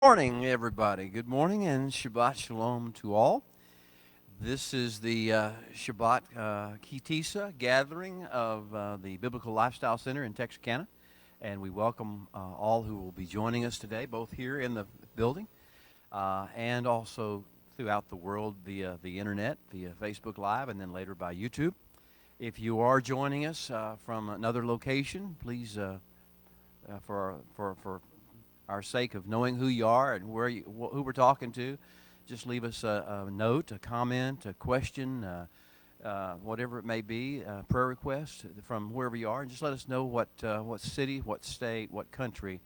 Morning, everybody. Good morning and Shabbat Shalom to all. This is the Shabbat Tisa gathering of the Biblical Lifestyle Center in Texarkana, and we welcome all who will be joining us today, both here in the building and also throughout the world via the internet, via Facebook Live, and then later by YouTube. If you are joining us from another location, please, for our sake of knowing who you are and who we're talking to, just leave us a note, a comment, a question, whatever it may be, a prayer request from wherever you are, and just let us know what city, what state, what country,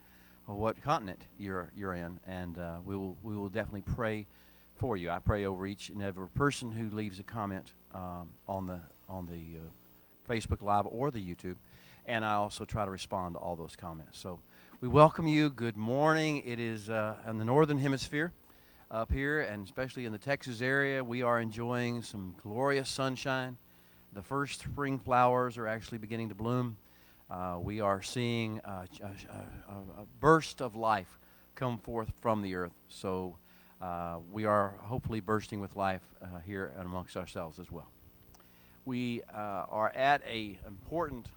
or what continent you're in, and we will definitely pray for you. I pray over each and every person who leaves a comment on the Facebook Live or the YouTube, and I also try to respond to all those comments. So we welcome you. Good morning. It is in the northern hemisphere up here, and especially in the Texas area, we are enjoying some glorious sunshine. The first spring flowers are actually beginning to bloom. We are seeing a burst of life come forth from the earth. So we are hopefully bursting with life here and amongst ourselves as well. We are at a important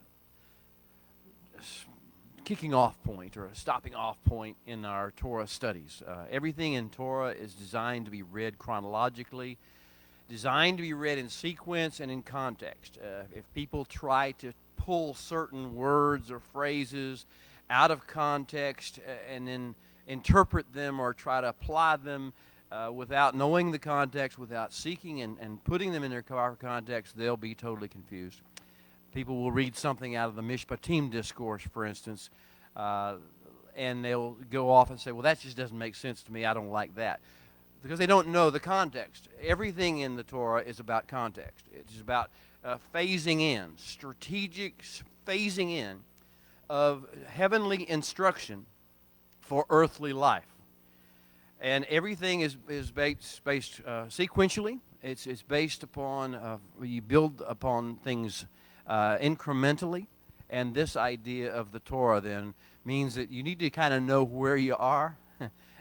kicking off point or a stopping off point in our Torah studies. Everything in Torah is designed to be read chronologically, designed to be read in sequence and in context. If people try to pull certain words or phrases out of context and then interpret them or try to apply them without knowing the context, without seeking and putting them in their proper context, they'll be totally confused. People will read something out of the Mishpatim discourse, for instance, and they'll go off and say, well, that just doesn't make sense to me. I don't like that. Because they don't know the context. Everything in the Torah is about context. It's about phasing in, strategic phasing in of heavenly instruction for earthly life. And everything is based sequentially. It's based upon, you build upon things incrementally, and this idea of the Torah then means that you need to kind of know where you are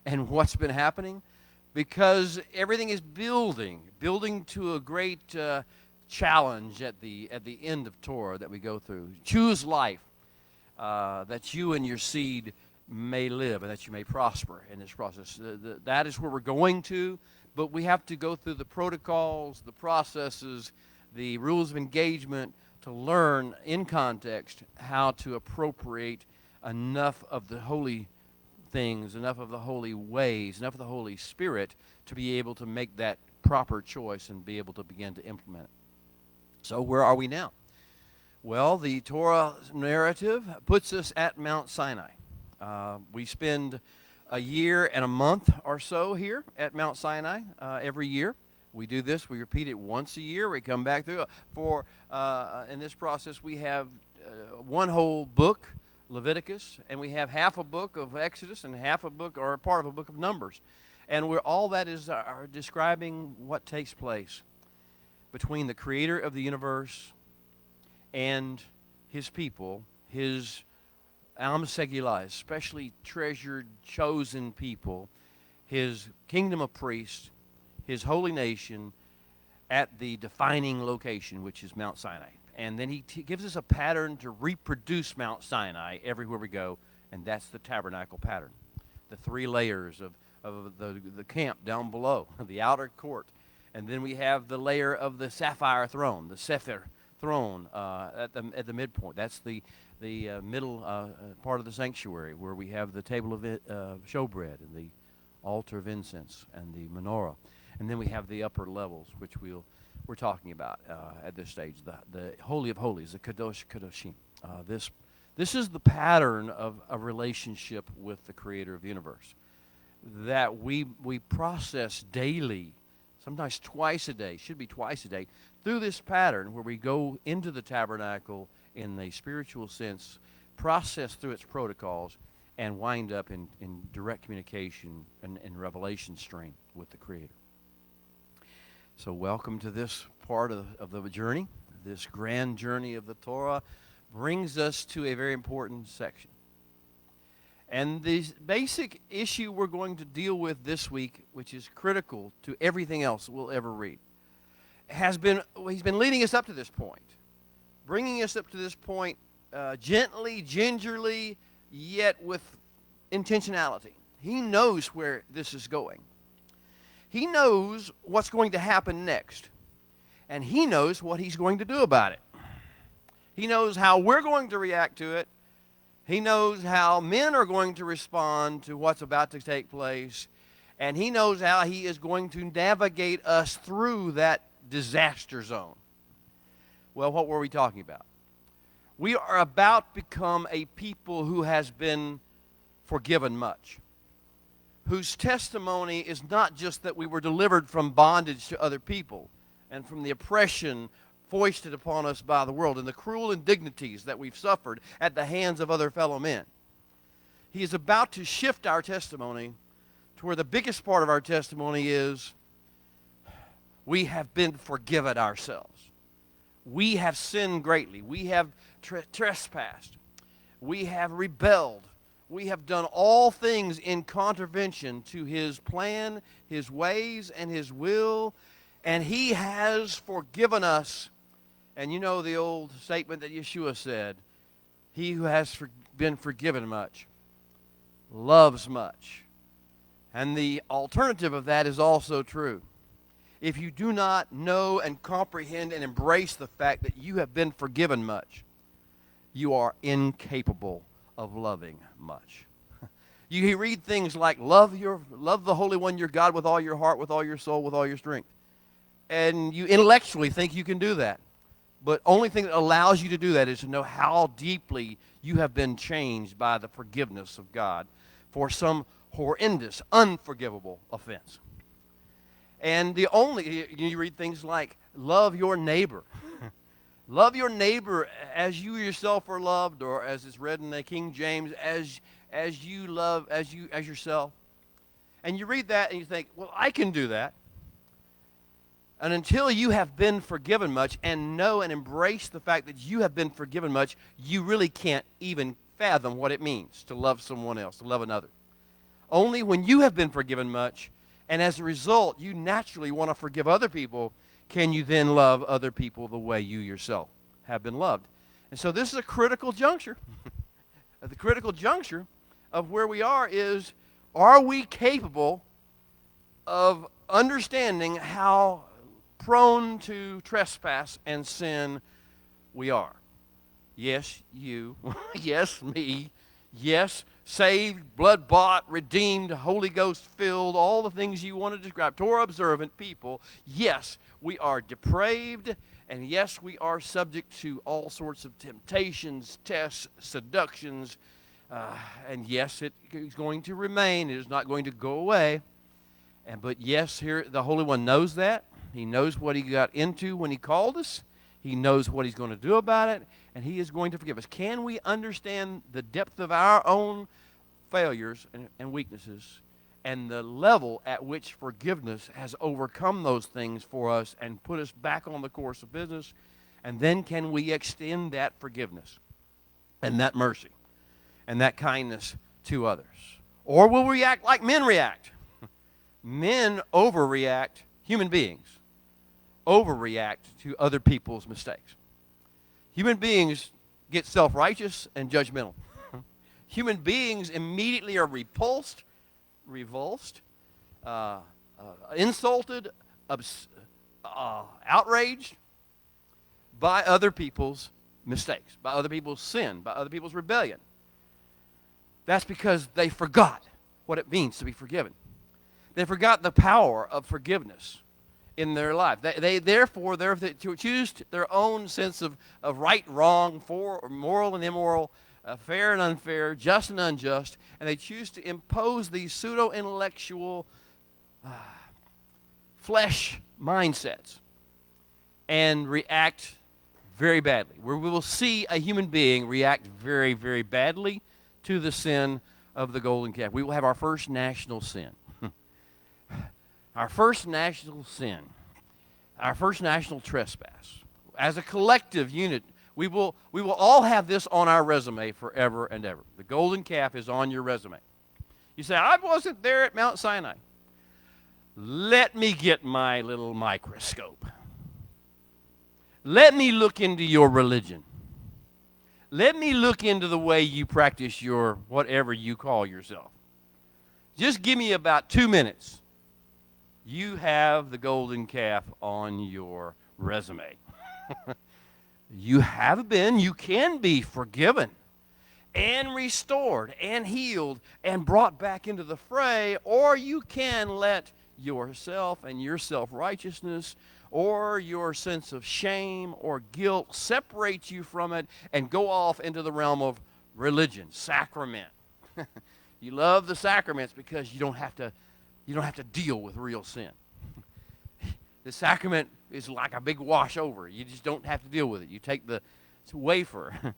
and what's been happening, because everything is building to a great challenge at the end of Torah that we go through. Choose life, that you and your seed may live and that you may prosper in this process. That is where we're going to, but we have to go through the protocols, the processes, the rules of engagement to learn in context how to appropriate enough of the holy things, enough of the holy ways, enough of the Holy Spirit to be able to make that proper choice and be able to begin to implement it. So where are we now? Well, the Torah narrative puts us at Mount Sinai. We spend a year and a month or so here at Mount Sinai every year. We do this. We repeat it once a year. We come back through. In this process, we have one whole book, Leviticus, and we have half a book of Exodus and half a book or a part of a book of Numbers. And all that is are describing what takes place between the Creator of the universe and His people, His Am Segillah, especially treasured, chosen people, His kingdom of priests, His holy nation at the defining location, which is Mount Sinai. And then he gives us a pattern to reproduce Mount Sinai everywhere we go, and that's the tabernacle pattern. The three layers of the camp down below, the outer court. And then we have the layer of the sapphire throne, the Sefer throne at the midpoint. That's the middle part of the sanctuary where we have the table of showbread and the altar of incense and the menorah. And then we have the upper levels, which we're talking about at this stage, the Holy of Holies, the Kadosh Kadoshim. This is the pattern of a relationship with the Creator of the universe that we process daily, sometimes twice a day, should be twice a day, through this pattern where we go into the tabernacle in a spiritual sense, process through its protocols, and wind up in direct communication and revelation stream with the Creator. So welcome to this part of the journey. This grand journey of the Torah brings us to a very important section. And the basic issue we're going to deal with this week, which is critical to everything else we'll ever read, he's been leading us up to this point, bringing us up to this point gently, gingerly, yet with intentionality. He knows where this is going. He knows what's going to happen next, and he knows what he's going to do about it. He knows how we're going to react to it. He knows how men are going to respond to what's about to take place, and he knows how he is going to navigate us through that disaster zone. Well, what were we talking about? We are about to become a people who has been forgiven much, whose testimony is not just that we were delivered from bondage to other people and from the oppression foisted upon us by the world and the cruel indignities that we've suffered at the hands of other fellow men. He is about to shift our testimony to where the biggest part of our testimony is we have been forgiven ourselves. We have sinned greatly. We have trespassed. We have rebelled. We have done all things in contravention to his plan, his ways, and his will, and he has forgiven us. And you know the old statement that Yeshua said, he who has been forgiven much loves much. And the alternative of that is also true. If you do not know and comprehend and embrace the fact that you have been forgiven much, you are incapable of loving much. You read things like, love the Holy One, your God, with all your heart, with all your soul, with all your strength. And you intellectually think you can do that. But only thing that allows you to do that is to know how deeply you have been changed by the forgiveness of God for some horrendous, unforgivable offense. And you read things like, love your neighbor. Love your neighbor as you yourself are loved, or as it's read in the King James, as you love as yourself. And you read that and you think, well, I can do that. And until you have been forgiven much and know and embrace the fact that you have been forgiven much, you really can't even fathom what it means to love someone else, to love another. Only when you have been forgiven much, and as a result, you naturally want to forgive other people, can you then love other people the way you yourself have been loved. And so this is a critical juncture. The critical juncture of where we are we capable of understanding how prone to trespass and sin we are? Yes, you. Yes, me. Yes, saved, blood-bought, redeemed, Holy Ghost-filled, all the things you want to describe, Torah-observant people. Yes, we are depraved, and yes, we are subject to all sorts of temptations, tests, seductions, and yes, it is going to remain. It is not going to go away. But yes, here the Holy One knows that. He knows what he got into when he called us. He knows what he's going to do about it, and he is going to forgive us. Can we understand the depth of our own failures and weaknesses and the level at which forgiveness has overcome those things for us and put us back on the course of business? And then can we extend that forgiveness and that mercy and that kindness to others? Or will we react like men react? Men overreact, human beings overreact to other people's mistakes. Human beings get self-righteous and judgmental. Human beings immediately are repulsed, revulsed, insulted, outraged by other people's mistakes, by other people's sin, by other people's rebellion. That's because they forgot what it means to be forgiven. They forgot the power of forgiveness in their life. Therefore, to choose their own sense of right, wrong, moral and immoral, fair and unfair, just and unjust, and they choose to impose these pseudo-intellectual flesh mindsets and react very badly. Where we will see a human being react very, very badly to the sin of the golden calf. We will have our first national sin. Our first national sin, our first national trespass. As a collective unit, We will all have this on our resume forever and ever. The golden calf is on your resume. You say, I wasn't there at Mount Sinai. Let me get my little microscope. Let me look into your religion. Let me look into the way you practice your whatever you call yourself. Just give me about 2 minutes. You have the golden calf on your resume. You can be forgiven and restored and healed and brought back into the fray, or you can let yourself and your self-righteousness or your sense of shame or guilt separate you from it and go off into the realm of religion, sacrament. You love the sacraments because you don't have to deal with real sin. The sacrament is like a big washover. You just don't have to deal with it. You take the wafer,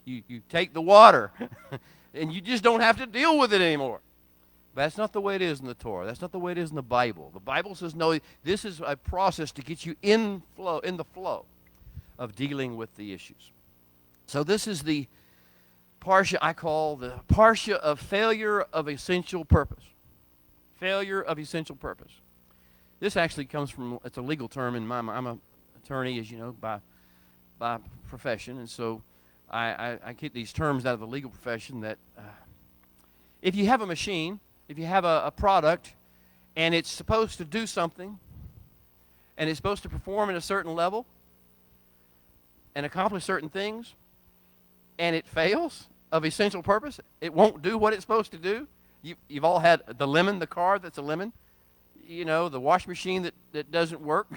you take the water, and you just don't have to deal with it anymore. But that's not the way it is in the Torah. That's not the way it is in the Bible. The Bible says, no, this is a process to get you in the flow of dealing with the issues. So this is the parsha I call the parsha of failure of essential purpose. Failure of essential purpose. This actually comes from, it's a legal term in I'm an attorney, as you know, by profession, and so I keep these terms out of the legal profession that if you have a machine, if you have a product, and it's supposed to do something, and it's supposed to perform at a certain level, and accomplish certain things, and it fails of essential purpose, it won't do what it's supposed to do. You've all had the lemon, the car that's a lemon, you know, the wash machine that doesn't work,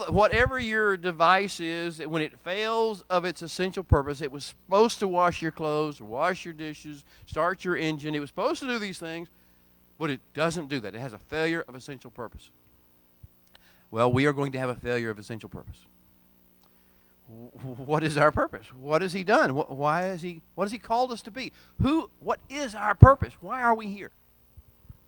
whatever your device is, when it fails of its essential purpose, it was supposed to wash your clothes, wash your dishes, start your engine. It was supposed to do these things, but it doesn't do that. It has a failure of essential purpose. Well, we are going to have a failure of essential purpose. What is our purpose? What has he done? What has he called us to be? What is our purpose? Why are we here?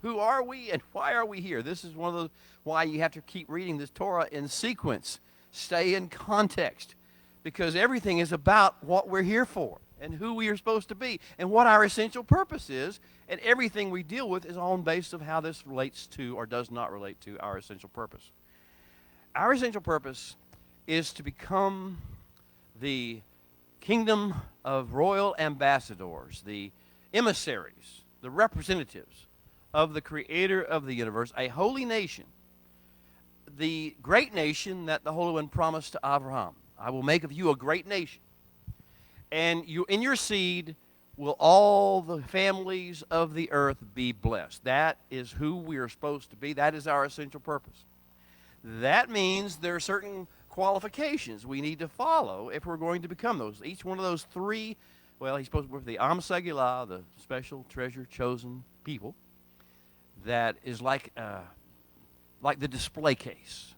Who are we and why are we here? This is one of those why you have to keep reading this Torah in sequence. Stay in context, because everything is about what we're here for and who we are supposed to be and what our essential purpose is, and everything we deal with is on basis of how this relates to or does not relate to our essential purpose. Our essential purpose is to become the kingdom of royal ambassadors, the emissaries, the representatives of the Creator of the universe, a holy nation, the great nation that the Holy One promised to Abraham. I will make of you a great nation, and in your seed will all the families of the earth be blessed. That is who we are supposed to be. That is our essential purpose. That means there are certain qualifications we need to follow if we're going to become those. Each one of those three, well, he's supposed to work with the Am Segilah, the special, treasured, chosen people. That is like the display case.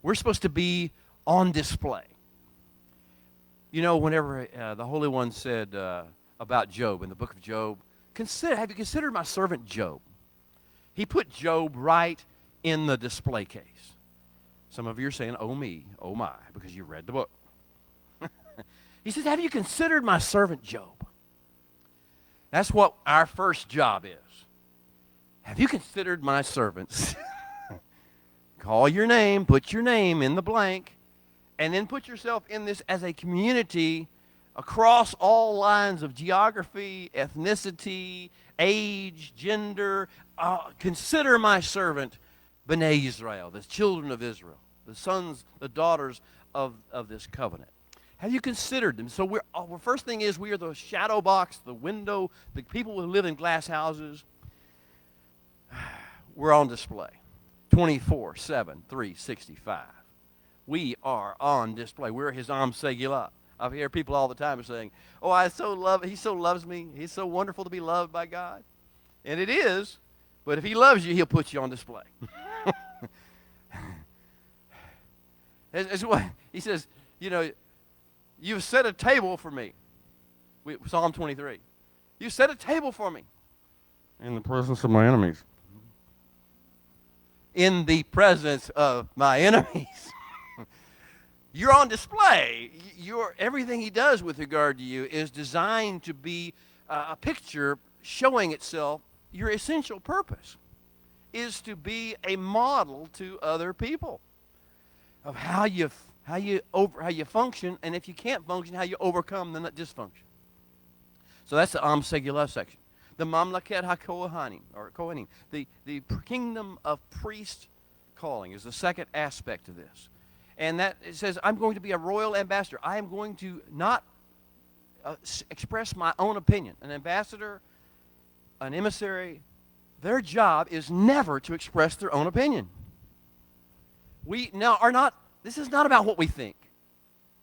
We're supposed to be on display. You know, whenever the Holy One said about Job in the book of Job, have you considered my servant Job? He put Job right in the display case. Some of you are saying, oh me, oh my, because you read the book. He says, have you considered my servant Job? That's what our first job is. Have you considered my servants? Call your name, put your name in the blank, and then put yourself in this as a community across all lines of geography, ethnicity, age, gender. Consider my servant, B'nai Israel, the children of Israel, the sons, the daughters of this covenant. Have you considered them? So first thing is we are the shadow box, the window, the people who live in glass houses. We're on display 24/7, 365. We are on display. We're his Am Segilah. I hear people all the time saying, oh, he so loves me. He's so wonderful to be loved by God. And it is, but if he loves you, he'll put you on display. It's what he says, you know, you've set a table for me. Psalm 23. You set a table for me in the presence of my enemies. In the presence of my enemies. You're on display. Everything he does with regard to you is designed to be a picture showing itself. Your essential purpose is to be a model to other people of how you function, and if you can't function, how you overcome the dysfunction. So that's the Am Segula section. The Mamlaket HaKohanim, or Kohanim, the kingdom of priest calling is the second aspect of this. And that it says, I'm going to be a royal ambassador. I am going to not express my own opinion. An ambassador, an emissary, their job is never to express their own opinion. This is not about what we think.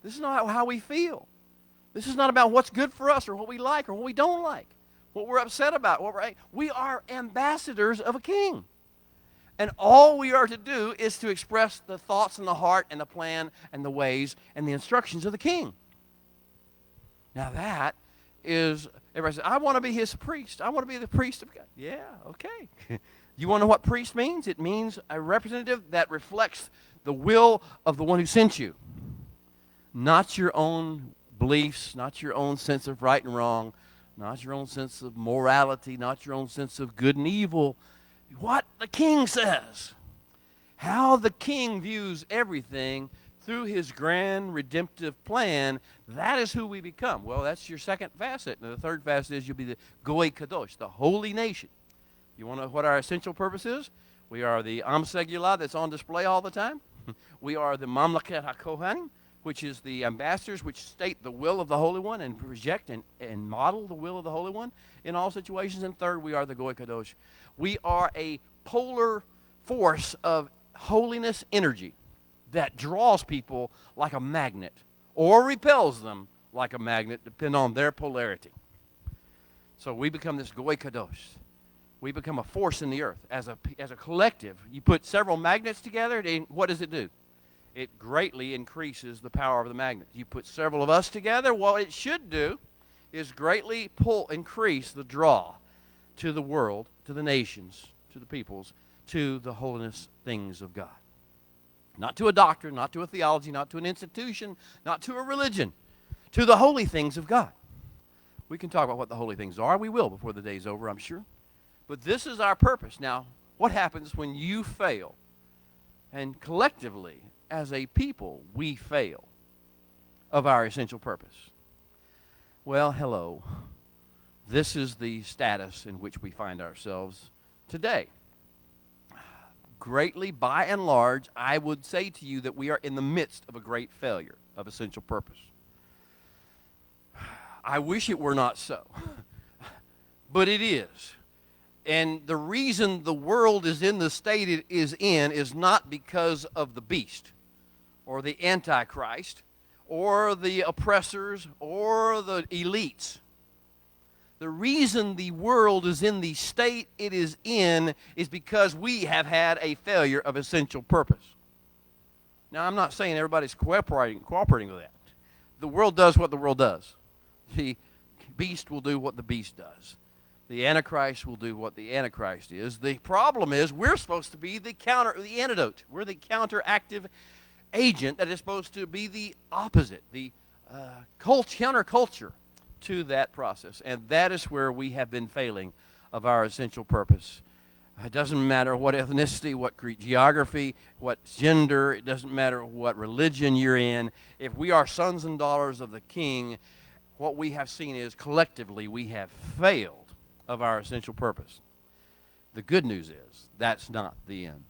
This is not how we feel. This is not about what's good for us or what we like or what we don't like, what we're upset about. We are ambassadors of a king. And all we are to do is to express the thoughts and the heart and the plan and the ways and the instructions of the king. Now that is, everybody says, I want to be his priest. I want to be the priest of God. Yeah, okay. You want to know what priest means? It means a representative that reflects the will of the one who sent you. Not your own beliefs, not your own sense of right and wrong, not your own sense of morality, not your own sense of good and evil. What the king says. How the king views everything through his grand redemptive plan, that is who we become. Well, that's your second facet. And the third facet is you'll be the Goy Kadosh, the holy nation. You want to know what our essential purpose is? We are the Am Segula that's on display all the time. We are the Mamlaket HaKohanim, which is the ambassadors which state the will of the Holy One and project and model the will of the Holy One in all situations. And third, we are the Goy Kadosh. We are a polar force of holiness energy that draws people like a magnet or repels them like a magnet, depending on their polarity. So we become this Goy Kadosh. We become a force in the earth. As a collective, you put several magnets together, and what does it do? It greatly increases the power of the magnet. You put several of us together, what it should do is greatly increase the draw to the world, to the nations, to the peoples, to the holiness things of God. Not to a doctrine, not to a theology, not to an institution, not to a religion, to the holy things of God. We can talk about what the holy things are. We will before the day's over, I'm sure. But this is our purpose. Now, what happens when you fail? And collectively, as a people, we fail of our essential purpose. Well, hello. This is the status in which we find ourselves today. Greatly, by and large, I would say to you that we are in the midst of a great failure of essential purpose. I wish it were not so, but it is. And the reason the world is in the state it is in is not because of the beast or the Antichrist or the oppressors or the elites. The reason the world is in the state it is in is because we have had a failure of essential purpose. Now, I'm not saying everybody's cooperating with that. The world does what the world does. The beast will do what the beast does. The Antichrist will do what the Antichrist is. The problem is we're supposed to be the antidote. We're the counteractive agent that is supposed to be the opposite, the counterculture to that process. And that is where we have been failing of our essential purpose. It doesn't matter what ethnicity, what geography, what gender. It doesn't matter what religion you're in. If we are sons and daughters of the King, what we have seen is collectively we have failed of our essential purpose. The good news is that's not the end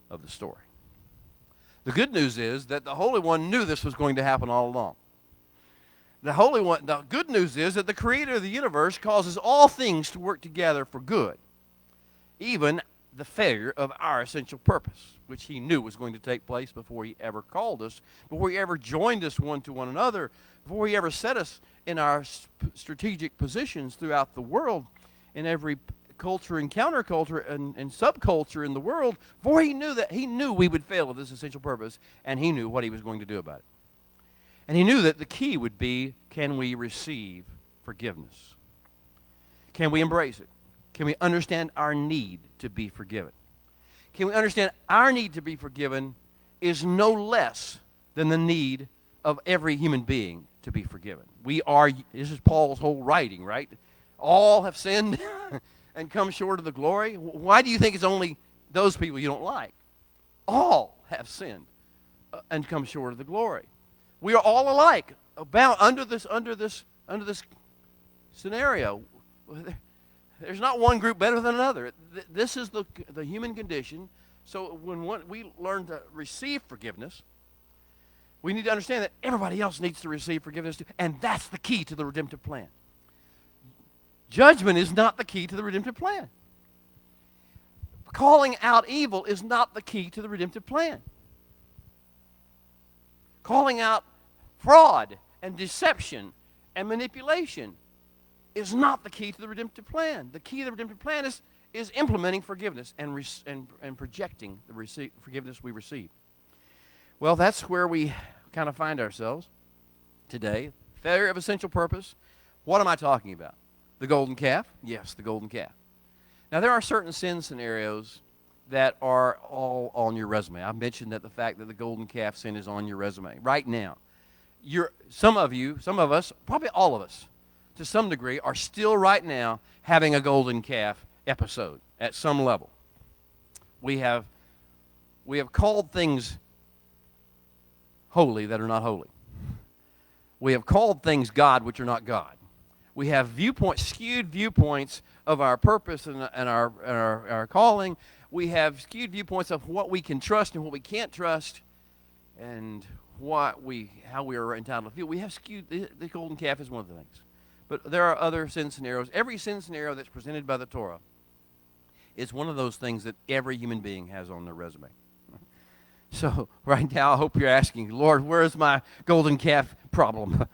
of the story. The good news is that the Holy One knew this was going to happen all along. The good news is that the Creator of the universe causes all things to work together for good, even the failure of our essential purpose, which He knew was going to take place before He ever called us, before He ever joined us one to one another, before He ever set us in our strategic positions throughout the world, in every culture and counterculture and subculture in the world, before He knew we would fail of this essential purpose, and He knew what He was going to do about it. And He knew that the key would be, can we receive forgiveness? Can we embrace it? Can we understand our need to be forgiven? Can we understand our need to be forgiven is no less than the need of every human being to be forgiven. This is Paul's whole writing, right? All have sinned and come short of the glory. Why do you think it's only those people you don't like? All have sinned and come short of the glory. We are all alike, bound under this scenario. There's not one group better than another. This is the human condition. So when we learn to receive forgiveness, we need to understand that everybody else needs to receive forgiveness too. And that's the key to the redemptive plan. Judgment is not the key to the redemptive plan. Calling out evil is not the key to the redemptive plan. Calling out fraud and deception and manipulation is not the key to the redemptive plan. The key to the redemptive plan is implementing forgiveness and projecting the forgiveness we receive. Well, that's where we kind of find ourselves today. Failure of essential purpose. What am I talking about? The golden calf? Yes, the golden calf. Now, there are certain sin scenarios that are all on your resume. I mentioned that the fact that the golden calf sin is on your resume right now. Some of us, probably all of us, to some degree, are still right now having a golden calf episode at some level. We have called things holy that are not holy. We have called things God which are not God. We have skewed viewpoints of our purpose and our calling. We have skewed viewpoints of what we can trust and what we can't trust, and how we are entitled to feel. We have skewed. The golden calf is one of the things. But there are other sin scenarios. Every sin scenario that's presented by the Torah is one of those things that every human being has on their resume. So right now, I hope you're asking, Lord, where's my golden calf problem?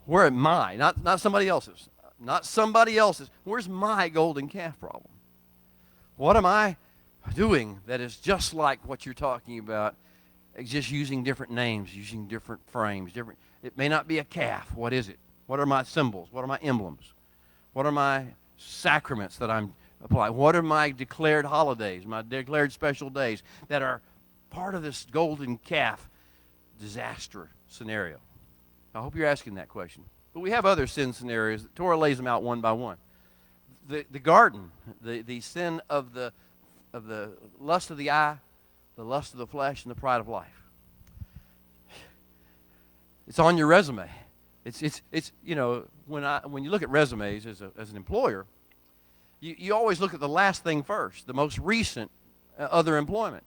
Where am I? Not somebody else's. Not somebody else's. Where's my golden calf problem? What am I doing that is just like what you're talking about, just using different names, using different frames. It may not be a calf. What is it? What are my symbols? What are my emblems? What are my sacraments that I'm applying? What are my declared holidays, my declared special days that are part of this golden calf disaster scenario? I hope you're asking that question. But we have other sin scenarios. The Torah lays them out one by one. The garden, the sin of the lust of the eye, the lust of the flesh, and the pride of life. It's on your resume. It's when you look at resumes as an employer, you always look at the last thing first, the most recent other employment.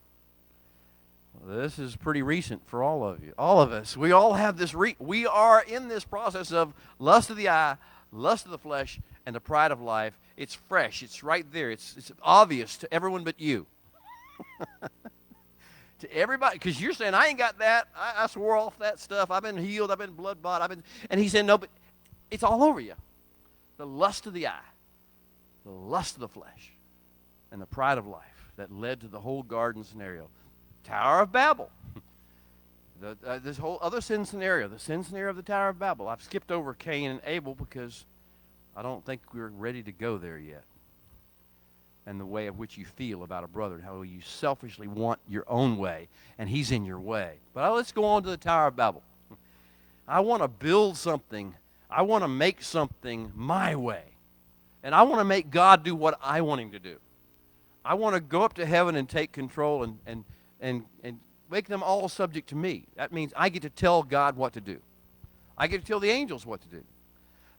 Well, this is pretty recent for all of you, all of us. We all have this. We are in this process of lust of the eye, lust of the flesh, and the pride of life. It's fresh. It's right there. It's obvious to everyone but you. To everybody, because you're saying, I ain't got that. I swore off that stuff. I've been healed. I've been blood-bought. And he said, no, but it's all over you. The lust of the eye, the lust of the flesh, and the pride of life that led to the whole garden scenario. Tower of Babel. This whole other sin scenario, the sin scenario of the Tower of Babel. I've skipped over Cain and Abel because I don't think we're ready to go there yet. And the way of which you feel about a brother, and how you selfishly want your own way, and he's in your way. But let's go on to the Tower of Babel. I want to build something. I want to make something my way. And I want to make God do what I want him to do. I want to go up to heaven and take control and make them all subject to me. That means I get to tell God what to do. I get to tell the angels what to do.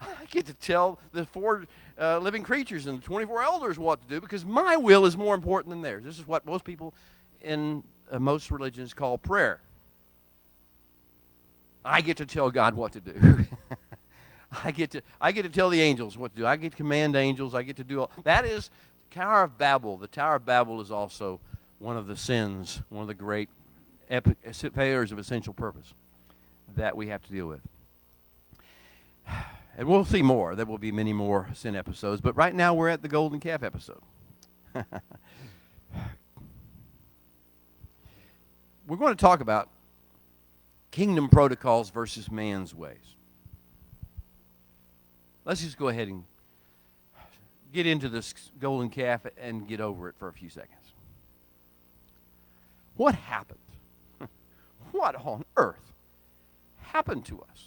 I get to tell the four living creatures and the 24 elders what to do, because my will is more important than theirs. This is what most people in most religions call prayer. I get to tell God what to do. I get to tell the angels what to do. I get to command angels. I get to do all. That is Tower of Babel. The Tower of Babel is also one of the sins, one of the great failures of essential purpose that we have to deal with. And we'll see more. There will be many more sin episodes. But right now we're at the golden calf episode. We're going to talk about kingdom protocols versus man's ways. Let's just go ahead and get into this golden calf and get over it for a few seconds. What happened? What on earth happen to us.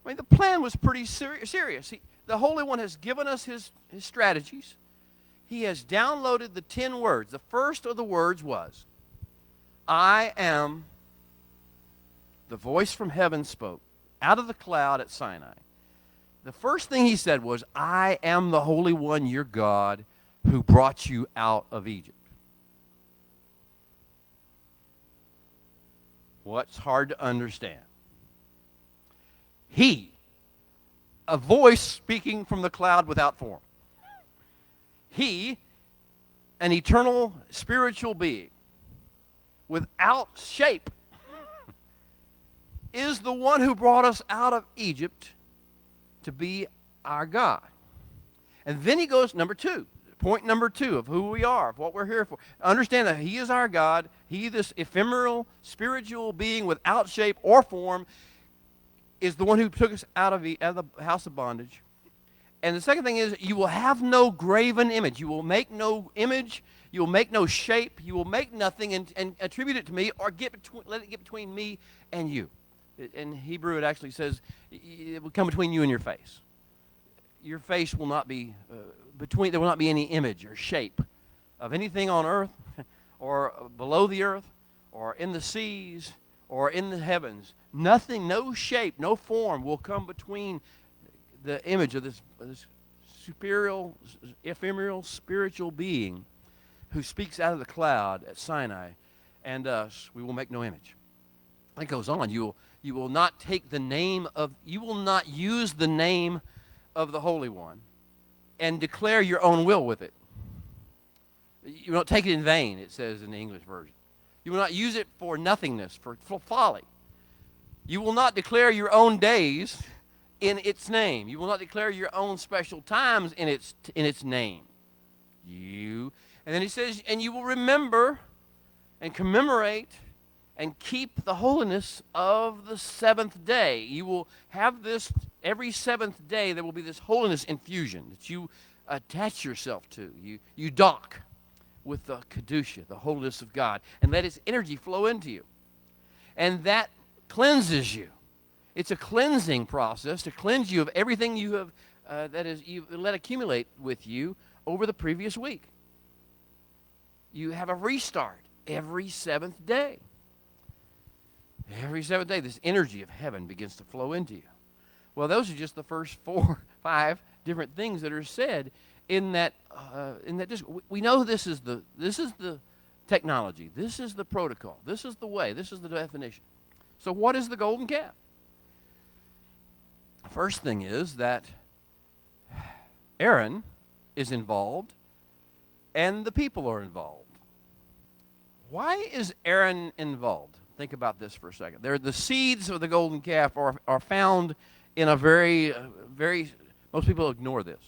I mean, the plan was pretty serious. The Holy One has given us his strategies. He has downloaded the 10 words. The first of the words was, I am, the voice from heaven spoke, out of the cloud at Sinai. The first thing he said was, I am the Holy One, your God, who brought you out of Egypt. What's hard to understand? He, a voice speaking from the cloud without form. He, an eternal spiritual being without shape, is the one who brought us out of Egypt to be our God. And then he goes, point number two of who we are, of what we're here for. Understand that he is our God. He, this ephemeral spiritual being without shape or form, is the one who took us out of the house of bondage. And the second thing is, you will have no graven image. You will make no image. You will make no shape. You will make nothing and attribute it to me, or let it get between me and you. In Hebrew, it actually says it will come between you and your face. Your face will not be there will not be any image or shape of anything on earth or below the earth or in the seas or in the heavens. Nothing, no shape, no form will come between the image of this superior, ephemeral, spiritual being who speaks out of the cloud at Sinai, and us. We will make no image. It goes on. You will not you will not use the name of the Holy One and declare your own will with it. You won't take it in vain, it says in the English version. You will not use it for nothingness, for folly. You will not declare your own days in its name. You will not declare your own special times in its name. And then he says, and you will remember and commemorate and keep the holiness of the seventh day. You will have this, every seventh day there will be this holiness infusion that you attach yourself to. You dock with the Kedusha, the holiness of God, and let its energy flow into you. And that cleanses you. It's a cleansing process to cleanse you of everything you have you've let accumulate with you over the previous week. You have a restart every seventh day. Every seventh day, this energy of heaven begins to flow into you. Well, those are just the first 4, 5 different things that are said in that. We know this is the technology. This is the protocol. This is the way. This is the definition. So, what is the golden calf? First thing is that Aaron is involved, and the people are involved. Why is Aaron involved? Think about this for a second. The seeds of the golden calf are found in a very, most people ignore this.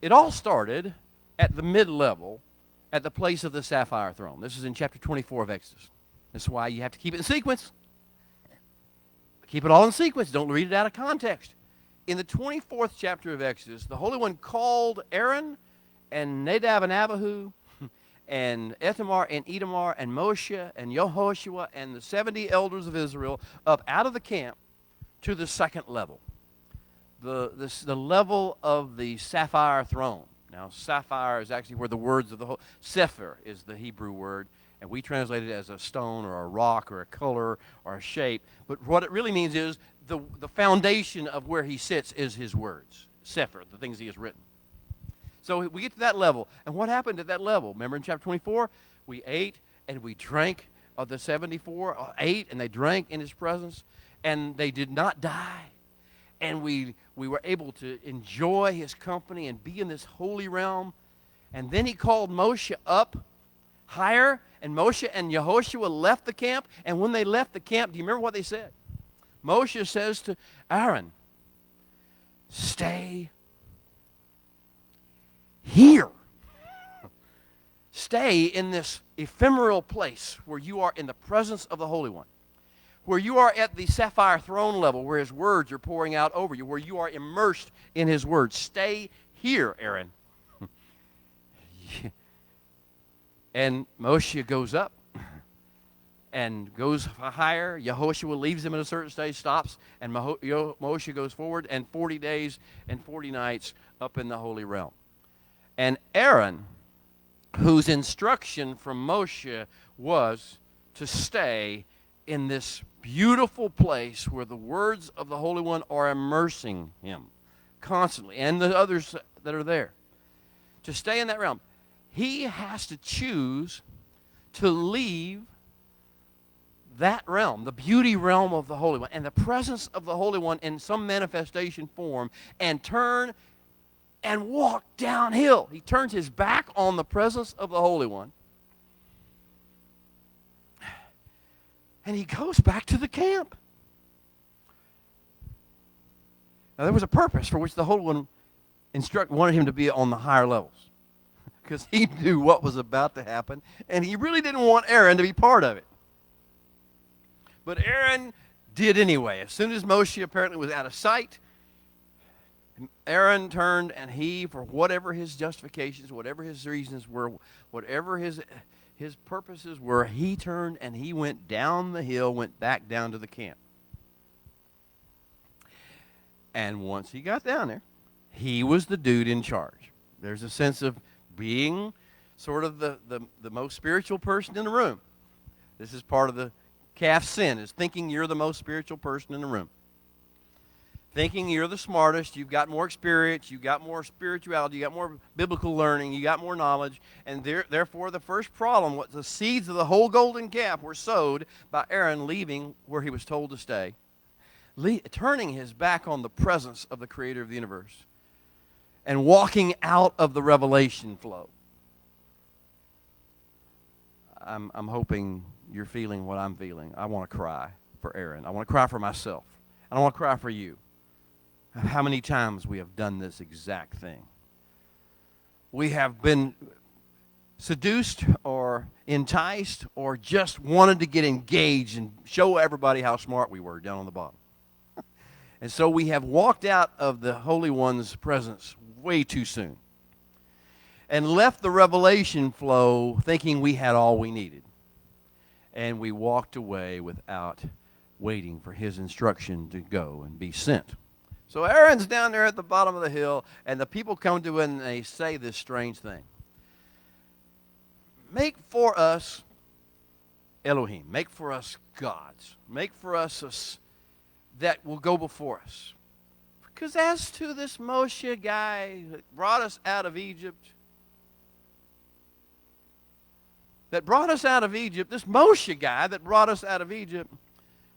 It all started at the mid-level, at the place of the sapphire throne. This is in chapter 24 of Exodus. That's why you have to keep it in sequence. Keep it all in sequence. Don't read it out of context. In the 24th chapter of Exodus, the Holy One called Aaron and Nadab and Abihu and Ithamar and Edomar and Moshe and Yehoshua and the 70 elders of Israel up out of the camp to the second level, the level of the sapphire throne. Now, sapphire is actually where the words of the whole, Sephir is the Hebrew word, and we translate it as a stone or a rock or a color or a shape. But what it really means is the foundation of where he sits is his words, Sephir, the things he has written. So we get to that level. And what happened at that level? Remember in chapter 24, we ate and we drank of the 74, ate and they drank in his presence, and they did not die. And we were able to enjoy his company and be in this holy realm. And then he called Moshe up higher, and Moshe and Yehoshua left the camp. And when they left the camp, do you remember what they said? Moshe says to Aaron, stay here. Stay in this ephemeral place where you are in the presence of the Holy One, where you are at the sapphire throne level, where his words are pouring out over you, where you are immersed in his words. Stay here, Aaron. And Moshe goes up, and goes higher. Yehoshua leaves him at a certain stage, stops, and Moshe goes forward, and 40 days and 40 nights up in the holy realm. And Aaron, whose instruction from Moshe was to stay in this beautiful place where the words of the Holy One are immersing him constantly, and the others that are there, to stay in that realm, he has to choose to leave that realm, the beauty realm of the Holy One, and the presence of the Holy One in some manifestation form, and turn and walk downhill. He turns his back on the presence of the Holy One, and he goes back to the camp. Now, there was a purpose for which the Holy One wanted him to be on the higher levels, because he knew what was about to happen, and he really didn't want Aaron to be part of it. But Aaron did anyway. As soon as Moshe apparently was out of sight, Aaron turned, and he, for whatever his justifications, whatever his reasons were, whatever his purposes were, he turned and he went down the hill, went back down to the camp. And once he got down there, he was the dude in charge. There's a sense of being sort of the most spiritual person in the room. This is part of the calf sin, is thinking you're the most spiritual person in the room. Thinking you're the smartest, you've got more experience, you've got more spirituality, you got more biblical learning, you got more knowledge, and therefore the first problem was the seeds of the whole golden calf were sowed by Aaron leaving where he was told to stay, turning his back on the presence of the Creator of the universe, and walking out of the revelation flow. I'm hoping you're feeling what I'm feeling. I want to cry for Aaron. I want to cry for myself. I want to cry for you. How many times we have done this exact thing. We have been seduced or enticed or just wanted to get engaged and show everybody how smart we were down on the bottom. And so we have walked out of the Holy One's presence way too soon and left the revelation flow thinking we had all we needed. And we walked away without waiting for his instruction to go and be sent. So Aaron's down there at the bottom of the hill, and the people come to him and they say this strange thing. Make for us Elohim. Make for us gods. Make for us that will go before us. Because as to this Moshe guy that brought us out of Egypt, this Moshe guy that brought us out of Egypt,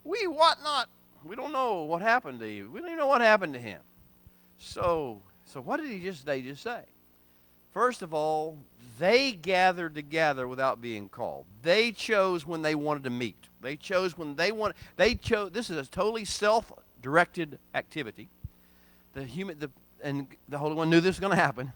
we what not? We don't know what happened to you. We don't even know what happened to him. So what did they just say? First of all, they gathered together without being called. They chose when they wanted to meet. They chose when they wanted. This is a totally self-directed activity. And the Holy One knew this was going to happen.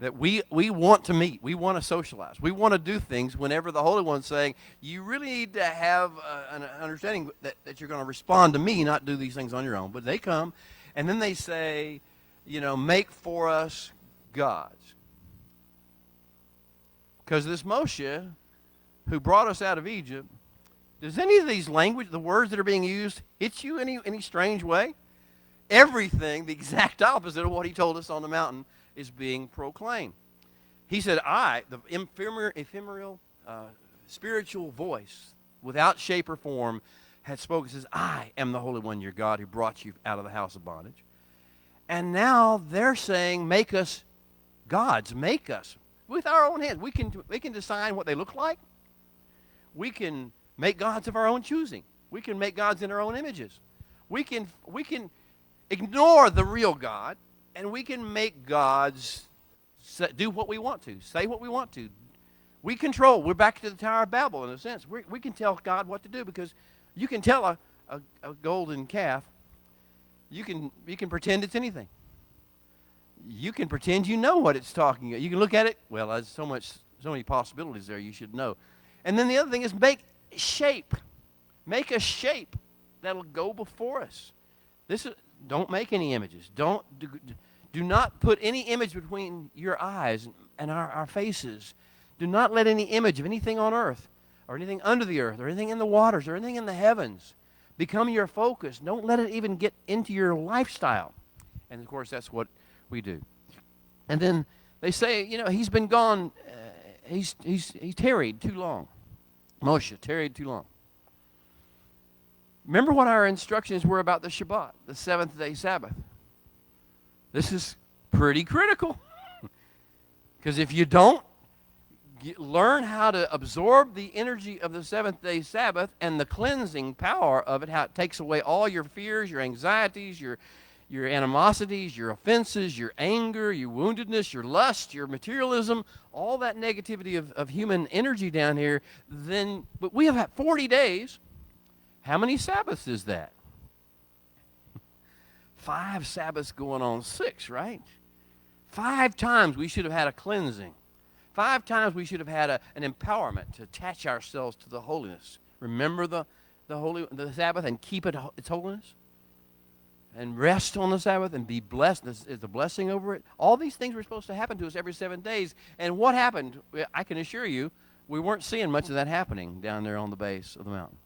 That we want to meet. We want to socialize. We want to do things whenever the Holy One's saying, you really need to have an understanding that you're going to respond to me, not do these things on your own. But they come, and then they say, make for us gods. Because this Moshe, who brought us out of Egypt, does any of these the words that are being used, hit you any strange way? Everything, the exact opposite of what he told us on the mountain, is being proclaimed. He said, the ephemeral spiritual voice, without shape or form, had spoken. Says, I am the Holy One, your God, who brought you out of the house of bondage. And now they're saying, make us gods. Make us. With our own hands. We can decide what they look like. We can make gods of our own choosing. We can make gods in our own images. We can ignore the real God, and we can make gods do what we want to, say what we want to. We control. We're back to the Tower of Babel in a sense. We can tell God what to do, because you can tell a golden calf, you can pretend it's anything. You can pretend you know what it's talking about. You can look at it. Well, there's so many possibilities there. You should know. And then the other thing is make shape. Make a shape that'll go before us. Don't make any images. Do not put any image between your eyes and our faces Do not let any image of anything on earth or anything under the earth or anything in the waters or anything in the heavens become your focus. Don't let it even get into your lifestyle. And, of course, that's what we do. And then they say, he's been gone. He's tarried too long. Moshe tarried too long. Remember what our instructions were about the Shabbat, the seventh-day Sabbath. This is pretty critical. Because if you don't learn how to absorb the energy of the seventh-day Sabbath and the cleansing power of it, how it takes away all your fears, your anxieties, your animosities, your offenses, your anger, your woundedness, your lust, your materialism, all that negativity of human energy down here, but we have had 40 days. How many Sabbaths is that? 5 Sabbaths going on 6, right? 5 times we should have had a cleansing. 5 times we should have had an empowerment to attach ourselves to the holiness. Remember the Sabbath and keep its holiness? And rest on the Sabbath and be blessed. This is the blessing over it. All these things were supposed to happen to us every 7 days. And what happened? I can assure you, we weren't seeing much of that happening down there on the base of the mountain.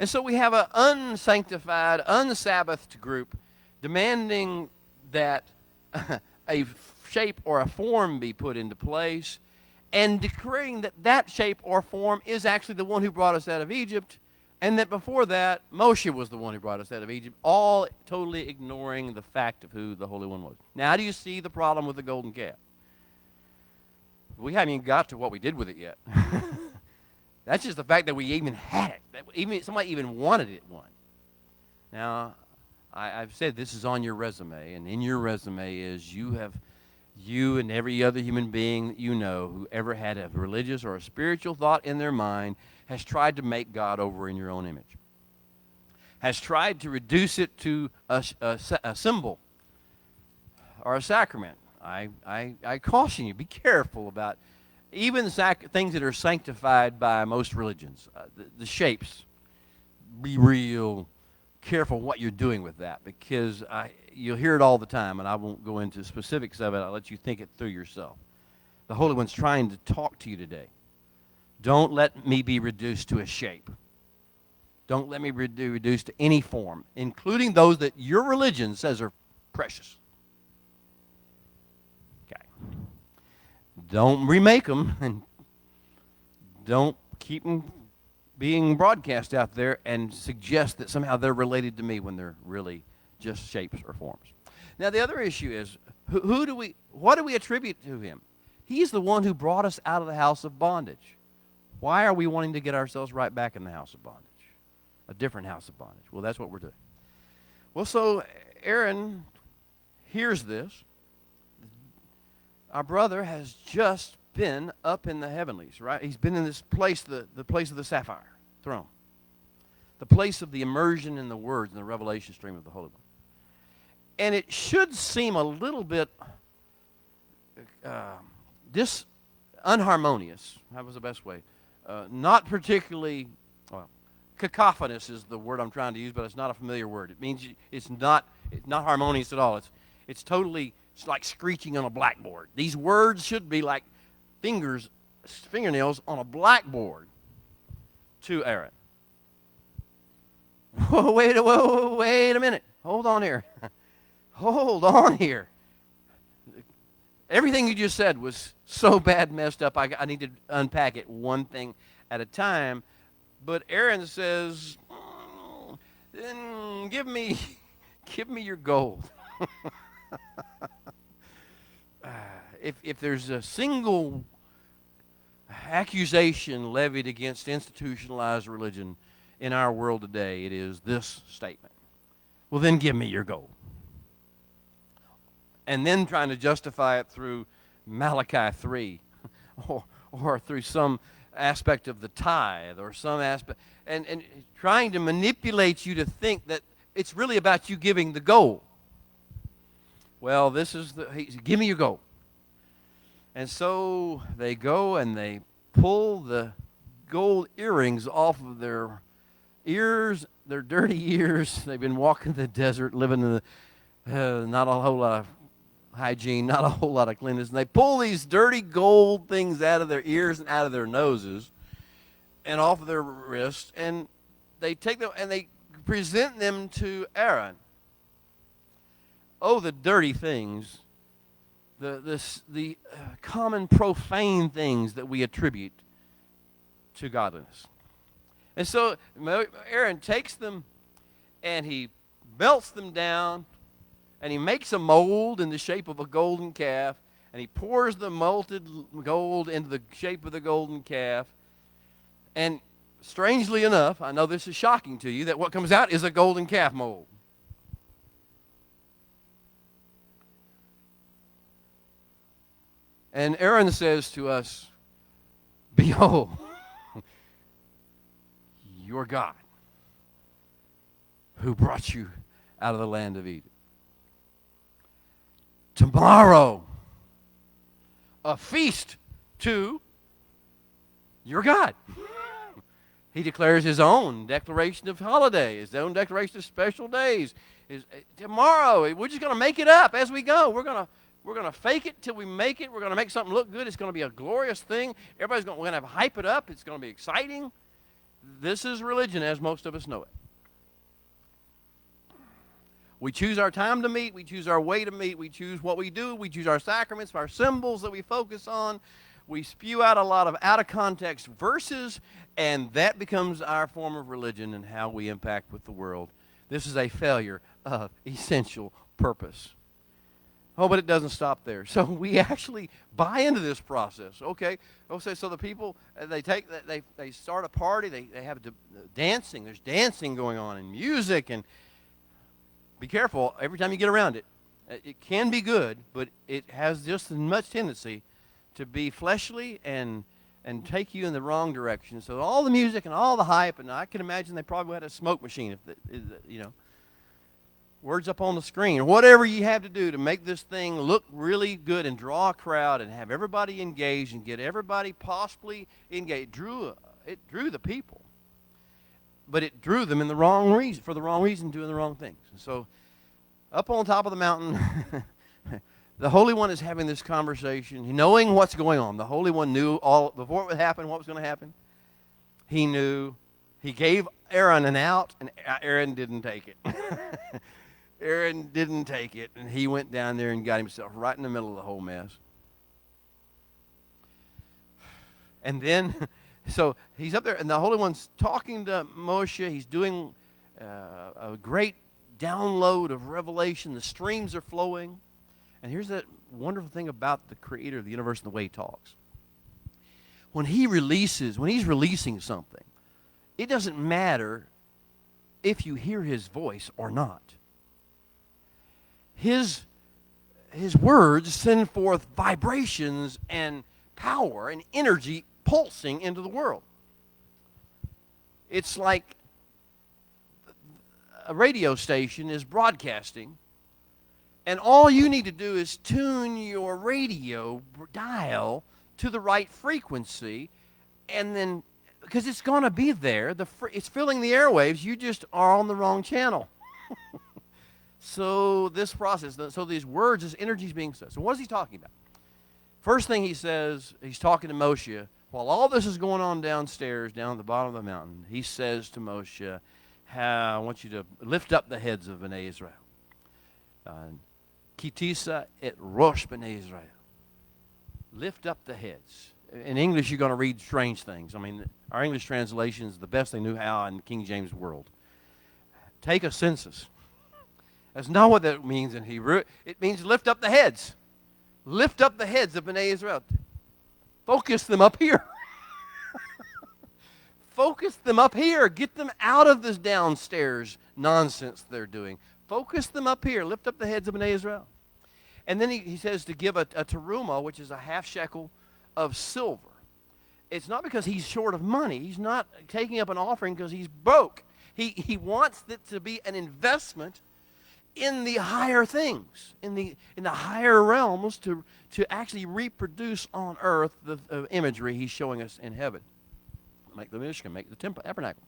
And so we have an unsanctified, unsabbathed group demanding that a shape or a form be put into place and declaring that that shape or form is actually the one who brought us out of Egypt, and that before that, Moshe was the one who brought us out of Egypt, all totally ignoring the fact of who the Holy One was. Now, how do you see the problem with the golden calf? We haven't even got to what we did with it yet. That's just the fact that we even had it, that somebody even wanted it one. Now, I've said this is on your resume, and in your resume is you and every other human being that you know who ever had a religious or a spiritual thought in their mind has tried to make God over in your own image, has tried to reduce it to a symbol or a sacrament. I caution you, be careful about even things that are sanctified by most religions, the shapes. Be real careful what you're doing with that, because you'll hear it all the time, and I won't go into specifics of it. I'll let you think it through yourself. The Holy One's trying to talk to you today. Don't let me be reduced to a shape. Don't let me be reduced to any form, including those that your religion says are precious. Okay. Don't remake them, and don't keep them being broadcast out there and suggest that somehow they're related to me when they're really just shapes or forms. Now, the other issue is, what do we attribute to him? He's the one who brought us out of the house of bondage. Why are we wanting to get ourselves right back in the house of bondage? A different house of bondage. Well, that's what we're doing. Well, so Aaron hears this. Our brother has just been up in the heavenlies, right? He's been in this place, the place of the sapphire throne, the place of the immersion in the words and the revelation stream of the Holy One. And it should seem a little bit unharmonious. That was the best way. Not particularly, cacophonous is the word I'm trying to use, but it's not a familiar word. It means it's not harmonious at all. It's totally like screeching on a blackboard. These words should be like fingernails on a blackboard to Aaron. Whoa, wait a minute. Hold on here. Hold on here. Everything you just said was so bad, messed up, I need to unpack it one thing at a time. But Aaron says, then give me your gold. If there's a single accusation levied against institutionalized religion in our world today, it is this statement. Well, then give me your gold. And then trying to justify it through Malachi 3 or through some aspect of the tithe or some aspect, and trying to manipulate you to think that it's really about you giving the gold. Well, give me your gold. And so they go and they pull the gold earrings off of their ears, their dirty ears. They've been walking the desert, living in not a whole lot of hygiene, not a whole lot of cleanliness. And they pull these dirty gold things out of their ears and out of their noses and off of their wrists, and they take them and they present them to Aaron. Oh, the dirty things, the common profane things that we attribute to godliness. And so Aaron takes them and he melts them down, and he makes a mold in the shape of a golden calf, and he pours the molten gold into the shape of the golden calf. And strangely enough, I know this is shocking to you, that what comes out is a golden calf mold. And Aaron says to us, behold, your God, who brought you out of the land of Egypt. Tomorrow, a feast to your God. He declares his own declaration of holiday, his own declaration of special days. Tomorrow, we're just going to make it up as we go. We're going to fake it till we make it. We're going to make something look good. It's going to be a glorious thing. We're going to hype it up. It's going to be exciting. This is religion as most of us know it. We choose our time to meet. We choose our way to meet. We choose what we do. We choose our sacraments, our symbols that we focus on. We spew out a lot of out-of-context verses, and that becomes our form of religion and how we impact with the world. This is a failure of essential purpose. Oh, but it doesn't stop there. So we actually buy into this process. Okay, so the people, they start a party. They have dancing. There's dancing going on and music, and be careful every time you get around it. It can be good, but it has just as much tendency to be fleshly and take you in the wrong direction. So all the music and all the hype, and I can imagine they probably had a smoke machine, words up on the screen, or whatever you have to do to make this thing look really good and draw a crowd and have everybody engaged and get everybody possibly engaged. It drew the people. But it drew them in the wrong reason, for the wrong reason, doing the wrong things. And so, up on top of the mountain, the Holy One is having this conversation, knowing what's going on. The Holy One knew all before it would happen, what was going to happen. He knew. He gave Aaron an out, and Aaron didn't take it. Aaron didn't take it, and he went down there and got himself right in the middle of the whole mess. And then, so he's up there, and the Holy One's talking to Moshe. He's doing a great download of revelation. The streams are flowing. And here's that wonderful thing about the Creator of the universe and the way He talks. When He's releasing something, it doesn't matter if you hear His voice or not. His words send forth vibrations and power and energy pulsing into the world. It's like a radio station is broadcasting, and all you need to do is tune your radio dial to the right frequency, and then, because it's going to be there, it's filling the airwaves, you just are on the wrong channel. So this process, so these words, this energy is being said. So what is He talking about? First thing He says, He's talking to Moshe. While all this is going on downstairs, down at the bottom of the mountain, He says to Moshe, I want you to lift up the heads of Bnei Israel. Ki Tisa et rosh Bnei Israel. Lift up the heads. In English, you're going to read strange things. I mean, our English translation is the best they knew how in the King James world. Take a census. That's not what that means in Hebrew. It means lift up the heads. Lift up the heads of Bnei Israel. Focus them up here. Focus them up here. Get them out of this downstairs nonsense they're doing. Focus them up here. Lift up the heads of Bnei Israel. And then he says to give a teruma, which is a half shekel of silver. It's not because he's short of money. He's not taking up an offering because he's broke. He wants it to be an investment in the higher things, in the higher realms, to actually reproduce on earth the imagery He's showing us in heaven. Make the Mishkan, make the temple, tabernacle.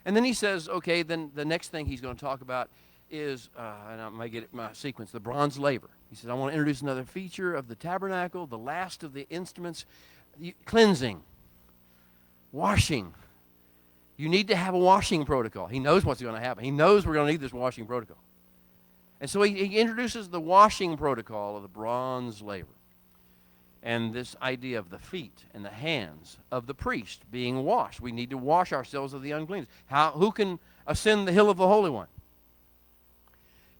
And then he says, okay, then the next thing he's going to talk about is, and I may get it my sequence, the bronze laver. He says, I want to introduce another feature of the tabernacle, the last of the instruments, cleansing, washing. You need to have a washing protocol. He knows what's going to happen. He knows we're going to need this washing protocol. And so he introduces the washing protocol of the bronze laver. And this idea of the feet and the hands of the priest being washed. We need to wash ourselves of the uncleanness. Who can ascend the hill of the Holy One?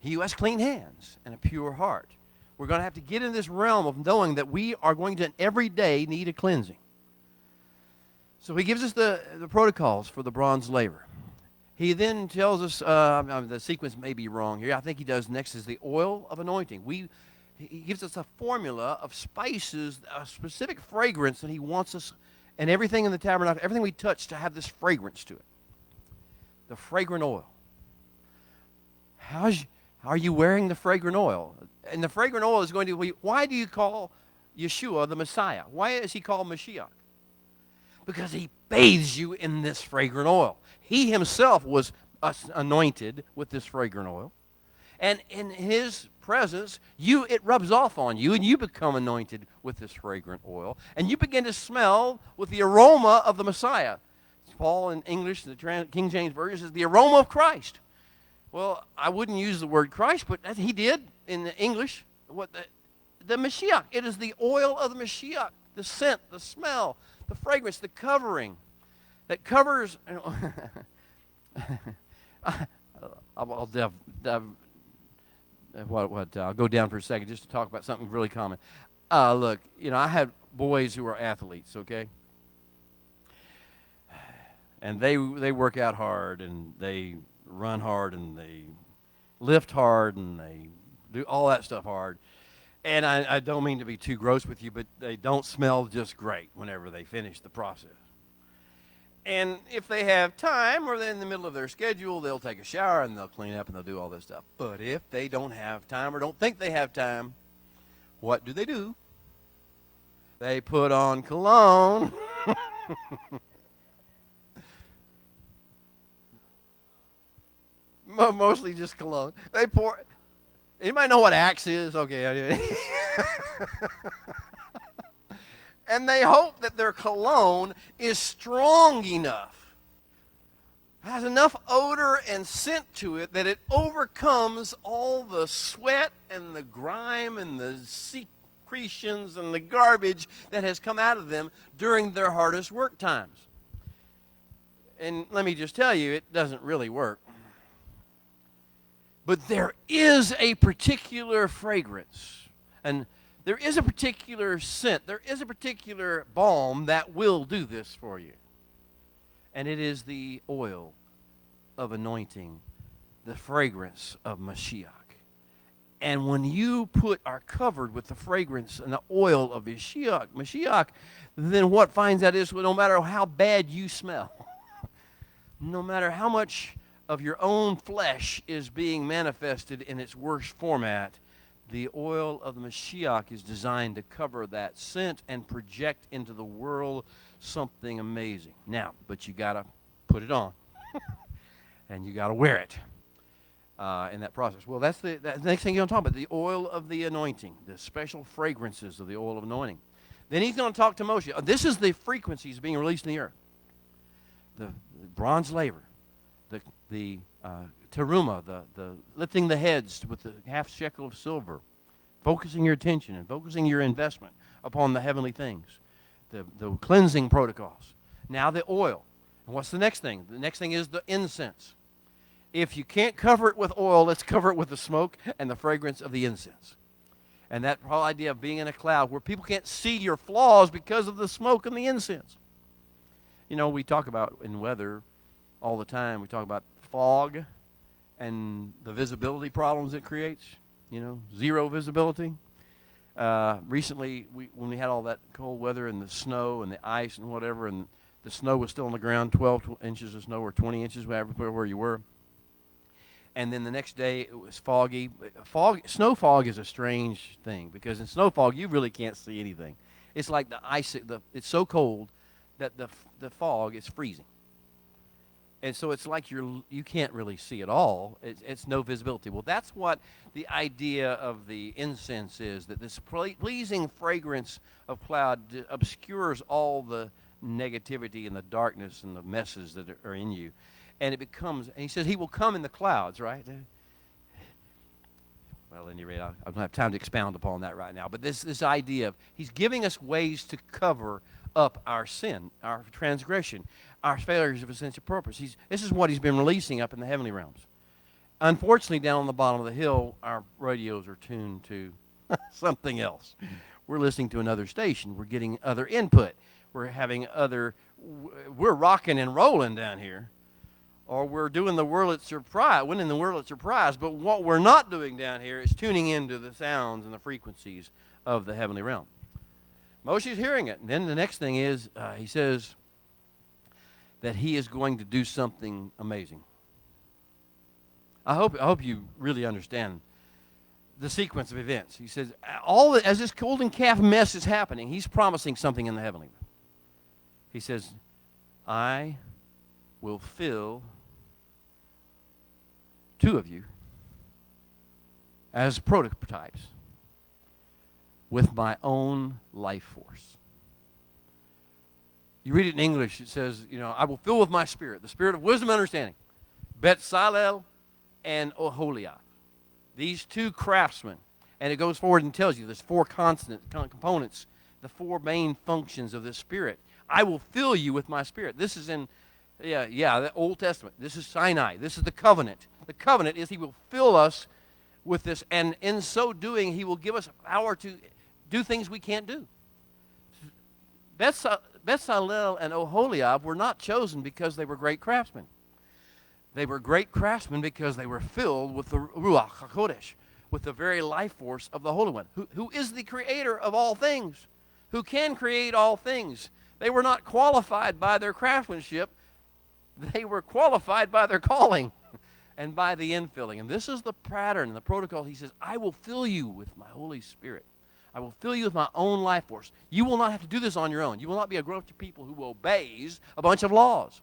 He who has clean hands and a pure heart. We're going to have to get in this realm of knowing that we are going to every day need a cleansing. So he gives us the protocols for the bronze laver. He then tells us, the sequence may be wrong here. I think he does next is the oil of anointing. He gives us a formula of spices, a specific fragrance that he wants us, and everything in the tabernacle, everything we touch to have this fragrance to it. The fragrant oil. How are you wearing the fragrant oil? And the fragrant oil is going to be, why do you call Yeshua the Messiah? Why is he called Mashiach? Because he bathes you in this fragrant oil. He himself was anointed with this fragrant oil. And in his presence, it rubs off on you, and you become anointed with this fragrant oil. And you begin to smell with the aroma of the Messiah. Paul in English, the King James Version says, the aroma of Christ. Well, I wouldn't use the word Christ, but he did in the English. The Mashiach. It is the oil of the Mashiach. The scent, the smell, the fragrance, the covering that covers. I'll go down for a second just to talk about something really common. Look, I had boys who are athletes, okay? And they work out hard, and they run hard, and they lift hard, and they do all that stuff hard. And I don't mean to be too gross with you, but they don't smell just great whenever they finish the process. And if they have time or they're in the middle of their schedule, they'll take a shower and they'll clean up and they'll do all this stuff. But if they don't have time or don't think they have time, what do? They put on cologne. Mostly just cologne. They pour. Anybody know what Axe is? Okay. And they hope that their cologne is strong enough, has enough odor and scent to it that it overcomes all the sweat and the grime and the secretions and the garbage that has come out of them during their hardest work times. And let me just tell you, it doesn't really work. But there is a particular fragrance, and there is a particular scent, there is a particular balm that will do this for you. And it is the oil of anointing, the fragrance of Mashiach. And when you are covered with the fragrance and the oil of Mashiach, then what finds out is, well, no matter how bad you smell, no matter how much of your own flesh is being manifested in its worst format, the oil of the Mashiach is designed to cover that scent and project into the world something amazing. Now, but you got to put it on, and you got to wear it in that process. Well, that's the next thing you're going to talk about, the oil of the anointing, the special fragrances of the oil of anointing. Then he's going to talk to Moshe. This is the frequencies being released in the earth. The bronze laver, the teruma, the lifting the heads with the half shekel of silver, focusing your attention and focusing your investment upon the heavenly things, the cleansing protocols. Now the oil. And what's the next thing? The next thing is the incense. If you can't cover it with oil, let's cover it with the smoke and the fragrance of the incense. And that whole idea of being in a cloud where people can't see your flaws because of the smoke and the incense. We talk about in weather all the time, we talk about fog and the visibility problems it creates, zero visibility. Recently, when we had all that cold weather and the snow and the ice and whatever, and the snow was still on the ground, 12 inches of snow or 20 inches, where you were. And then the next day, it was foggy. Snow fog is a strange thing, because in snow fog, you really can't see anything. It's like the ice, it's so cold that the fog is freezing. And so it's like you can't really see it all. It's no visibility. Well, that's what the idea of the incense is, that this pleasing fragrance of cloud obscures all the negativity and the darkness and the messes that are in you. And it becomes, and he says he will come in the clouds, right? Well, at any rate, I don't have time to expound upon that right now. But this idea of he's giving us ways to cover up our sin, our transgression, our failures of essential purpose. This is what he's been releasing up in the heavenly realms. Unfortunately, down on the bottom of the hill, our radios are tuned to something else. We're listening to another station. We're getting other input. We're rocking and rolling down here. Or we're doing the world at surprise, winning the world at surprise. But what we're not doing down here is tuning into the sounds and the frequencies of the heavenly realm. Moshe's hearing it. And then the next thing is, he says that he is going to do something amazing. I hope you really understand the sequence of events. He says, as this golden calf mess is happening, he's promising something in the heavenly realm. He says, I will fill two of you as prototypes with my own life force. You read it in English, it says, I will fill with my spirit, the spirit of wisdom and understanding. Betzalel and Oholiab. These two craftsmen. And it goes forward and tells you there's four components, the four main functions of this spirit. I will fill you with my spirit. This is in, the Old Testament. This is Sinai. This is the covenant. The covenant is he will fill us with this, and in so doing, he will give us power to do things we can't do. Betzalel and Oholiab were not chosen because they were great craftsmen. They were great craftsmen because they were filled with the Ruach HaKodesh, with the very life force of the Holy One, who is the creator of all things, who can create all things. They were not qualified by their craftsmanship. They were qualified by their calling and by the infilling. And this is the pattern, the protocol. He says, I will fill you with my Holy Spirit. I will fill you with my own life force. You will not have to do this on your own. You will not be a group of people who obeys a bunch of laws.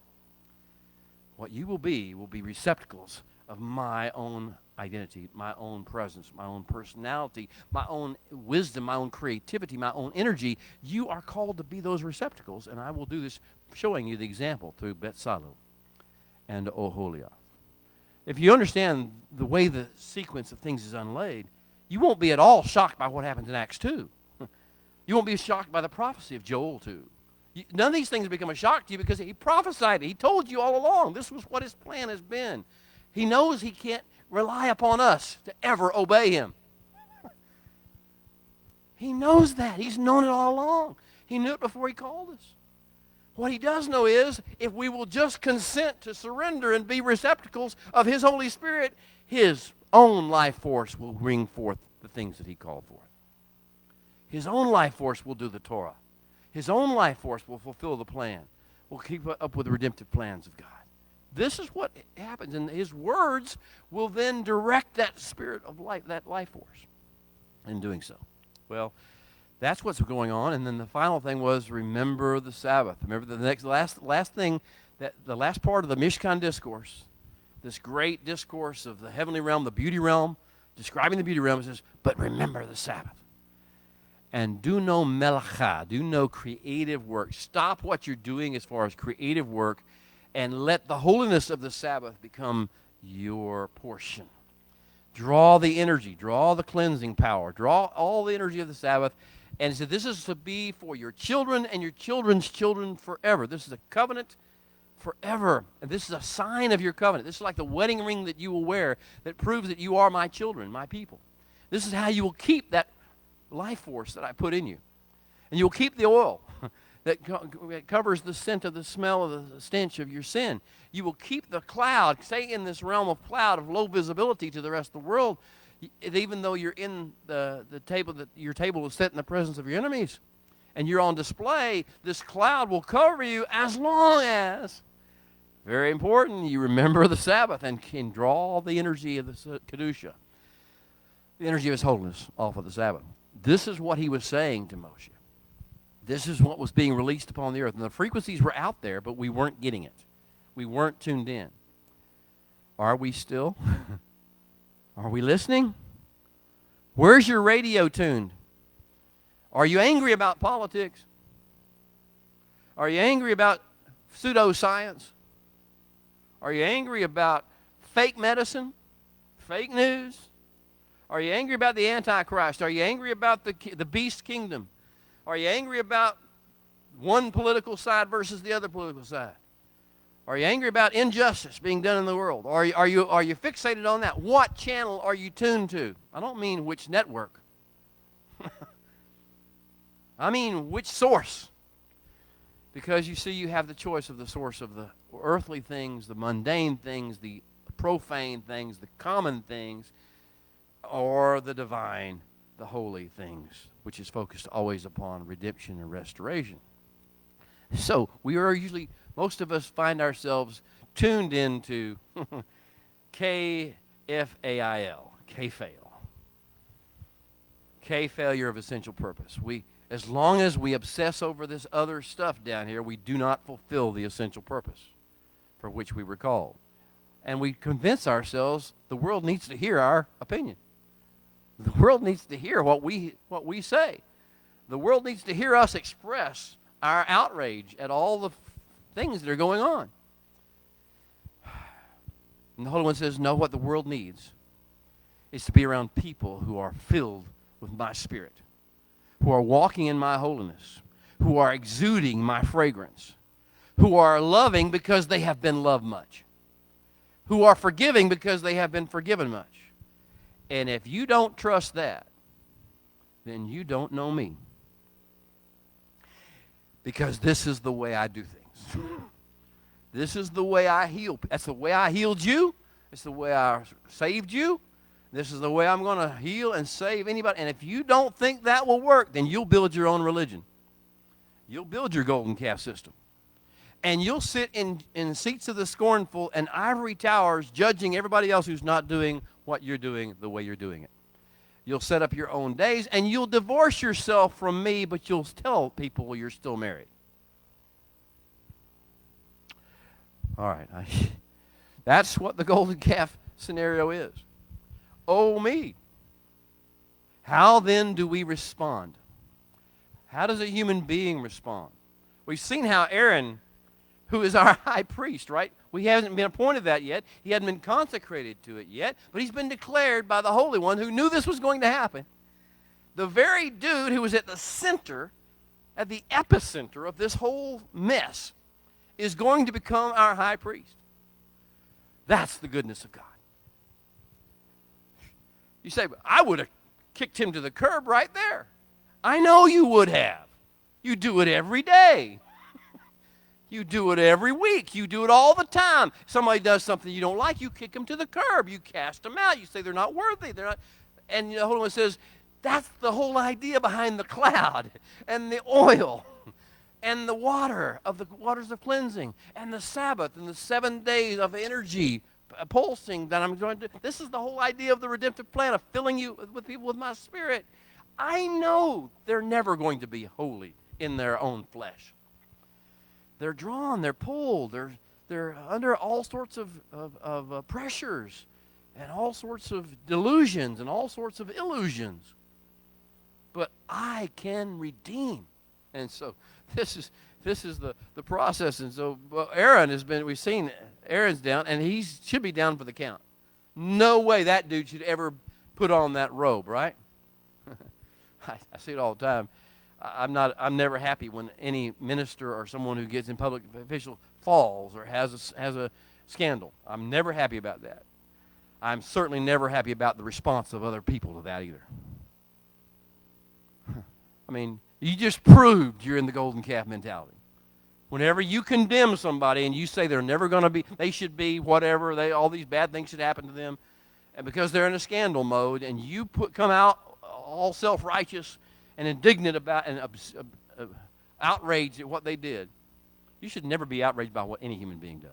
What you will be receptacles of my own identity, my own presence, my own personality, my own wisdom, my own creativity, my own energy. You are called to be those receptacles, and I will do this showing you the example through Betzalel and Oholiab. If you understand the way the sequence of things is unlaid, you won't be at all shocked by what happens in Acts 2. You won't be shocked by the prophecy of Joel 2. None of these things become a shock to you because he prophesied it. He told you all along. This was what his plan has been. He knows he can't rely upon us to ever obey him. He knows that. He's known it all along. He knew it before he called us. What he does know is if we will just consent to surrender and be receptacles of his Holy Spirit, his own life force will bring forth the things that he called forth. His own life force will do the Torah. His own life force will fulfill the plan. Will keep up with the redemptive plans of God. This is what happens, and his words will then direct that spirit of life, that life force, in doing so. Well, that's what's going on, and then the final thing was remember the Sabbath. Remember the last thing, that the last part of the Mishkan discourse, this great discourse of the heavenly realm, the beauty realm, describing the beauty realm, it says, but remember the Sabbath. And do no melacha, do no creative work. Stop what you're doing as far as creative work and let the holiness of the Sabbath become your portion. Draw the energy, draw the cleansing power, draw all the energy of the Sabbath. And he said, this is to be for your children and your children's children forever. This is a covenant forever. And this is a sign of your covenant. This is like the wedding ring that you will wear that proves that you are my children, my people. This is how you will keep that life force that I put in you. And you'll keep the oil that covers the scent of the smell of the stench of your sin. You will keep the cloud, stay in this realm of cloud of low visibility to the rest of the world, even though you're in the table, that your table is set in the presence of your enemies, and you're on display. This cloud will cover you as long as, very important, you remember the Sabbath and can draw the energy of the Kedusha, the energy of his holiness off of the Sabbath. This is what he was saying to Moshe. This is what was being released upon the earth. And the frequencies were out there, but we weren't getting it. We weren't tuned in. Are we still? Are we listening? Where's your radio tuned? Are you angry about politics? Are you angry about pseudoscience? Are you angry about fake medicine, fake news? Are you angry about the Antichrist? Are you angry about the beast kingdom? Are you angry about one political side versus the other political side? Are you angry about injustice being done in the world? Are you fixated on that? What channel are you tuned to? I don't mean which network. I mean which source. Because you see, you have the choice of the source of the earthly things, the mundane things, the profane things, the common things, or the divine, the holy things, which is focused always upon redemption and restoration. So we are usually, most of us find ourselves tuned into K-F-A-I-L, K-fail. K-failure of essential purpose. As long as we obsess over this other stuff down here, we do not fulfill the essential purpose for which we were called. And we convince ourselves the world needs to hear our opinion. The world needs to hear what we say. The world needs to hear us express our outrage at all the things that are going on. And the Holy One says, no, what the world needs is to be around people who are filled with my Spirit, who are walking in my holiness, who are exuding my fragrance, who are loving because they have been loved much, who are forgiving because they have been forgiven much. And if you don't trust that, then you don't know me. Because this is the way I do things. This is the way I heal. That's the way I healed you. It's the way I saved you. This is the way I'm going to heal and save anybody. And if you don't think that will work, then you'll build your own religion. You'll build your golden calf system. And you'll sit in seats of the scornful and ivory towers judging everybody else who's not doing what you're doing the way you're doing it. You'll set up your own days, and you'll divorce yourself from me, but you'll tell people you're still married. All right. That's what the golden calf scenario is. Oh, me. How then do we respond? How does a human being respond? We've seen how Aaron, who is our high priest, right? We haven't been appointed that yet. He hadn't been consecrated to it yet, but he's been declared by the Holy One who knew this was going to happen. The very dude who was at the center, at the epicenter of this whole mess, is going to become our high priest. That's the goodness of God. You say, I would have kicked him to the curb right there. I know you would have. You do it every day. You do it every week. You do it all the time. Somebody does something you don't like, you kick them to the curb. You cast them out. You say they're not worthy. They're not. And the Holy One says, that's the whole idea behind the cloud and the oil and the water of the waters of cleansing and the Sabbath and the 7 days of energy pulsing that I'm going to do. This is the whole idea of the redemptive plan of filling you with people with my Spirit. I know they're never going to be holy in their own flesh. They're drawn, they're pulled, they're under all sorts of pressures and all sorts of delusions and all sorts of illusions. But I can redeem. And so this is the process. And so Aaron has been, we've seen Aaron's down, and he should be down for the count. No way that dude should ever put on that robe, right? I see it all the time. I'm never happy when any minister or someone who gets in public official falls or has a scandal. I'm never happy about that. I'm certainly never happy about the response of other people to that either. I mean, you just proved you're in the golden calf mentality. Whenever you condemn somebody and you say they're never going to be, they should be whatever, all these bad things should happen to them, and because they're in a scandal mode, and you come out all self-righteous and indignant about and outraged at what they did, you should never be outraged by what any human being does.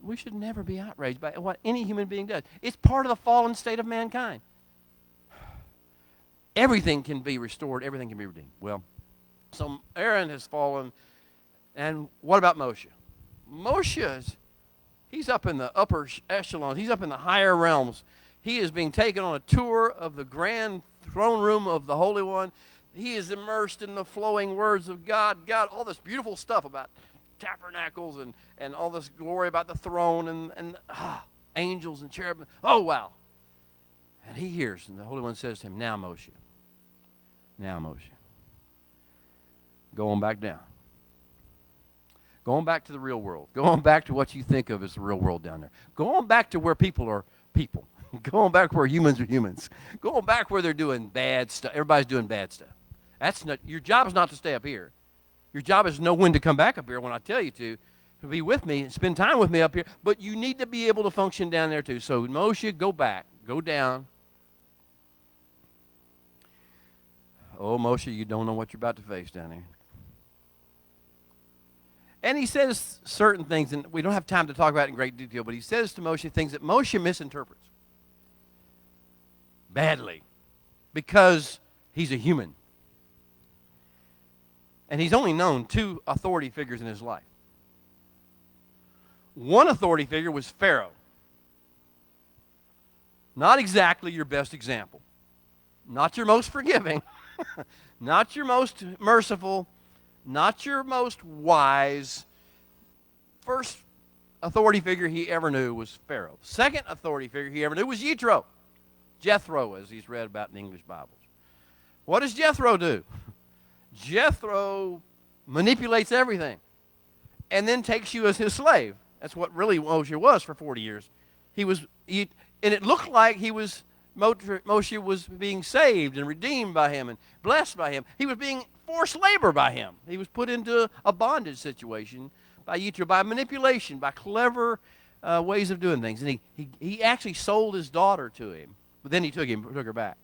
We should never be outraged by what any human being does. It's part of the fallen state of mankind. Everything can be restored. Everything can be redeemed. Well, so Aaron has fallen. And what about Moshe? Moshe, he's up in the upper echelons. He's up in the higher realms. He is being taken on a tour of the grand throne room of the Holy One. He is immersed in the flowing words of God. God, all this beautiful stuff about tabernacles and all this glory about the throne and angels and cherubim. Oh, wow. And he hears, and the Holy One says to him, now, Moshe, go on back down. Go on back to the real world. Go on back to what you think of as the real world down there. Go on back to where people are people. Go on back where humans are humans. Go on back where they're doing bad stuff. Everybody's doing bad stuff. That's not your job. Is not to stay up here. Your job is to know when to come back up here when I tell you to be with me and spend time with me up here. But you need to be able to function down there too. So Moshe, go back. Go down. Oh, Moshe, you don't know what you're about to face down there. And he says certain things, and we don't have time to talk about it in great detail, but he says to Moshe things that Moshe misinterprets badly because he's a human. And he's only known 2 authority figures in his life. One authority figure was Pharaoh. Not exactly your best example. Not your most forgiving. Not your most merciful. Not your most wise. First authority figure he ever knew was Pharaoh. Second authority figure he ever knew was Jethro, as he's read about in the English Bibles. What does Jethro do? Jethro manipulates everything and then takes you as his slave. That's what really Moshe was for 40 years. And it looked like Moshe was being saved and redeemed by him and blessed by him. He was being forced labor by him. He was put into a bondage situation by Yitro, by manipulation, by clever ways of doing things. And he actually sold his daughter to him, but then he took her back.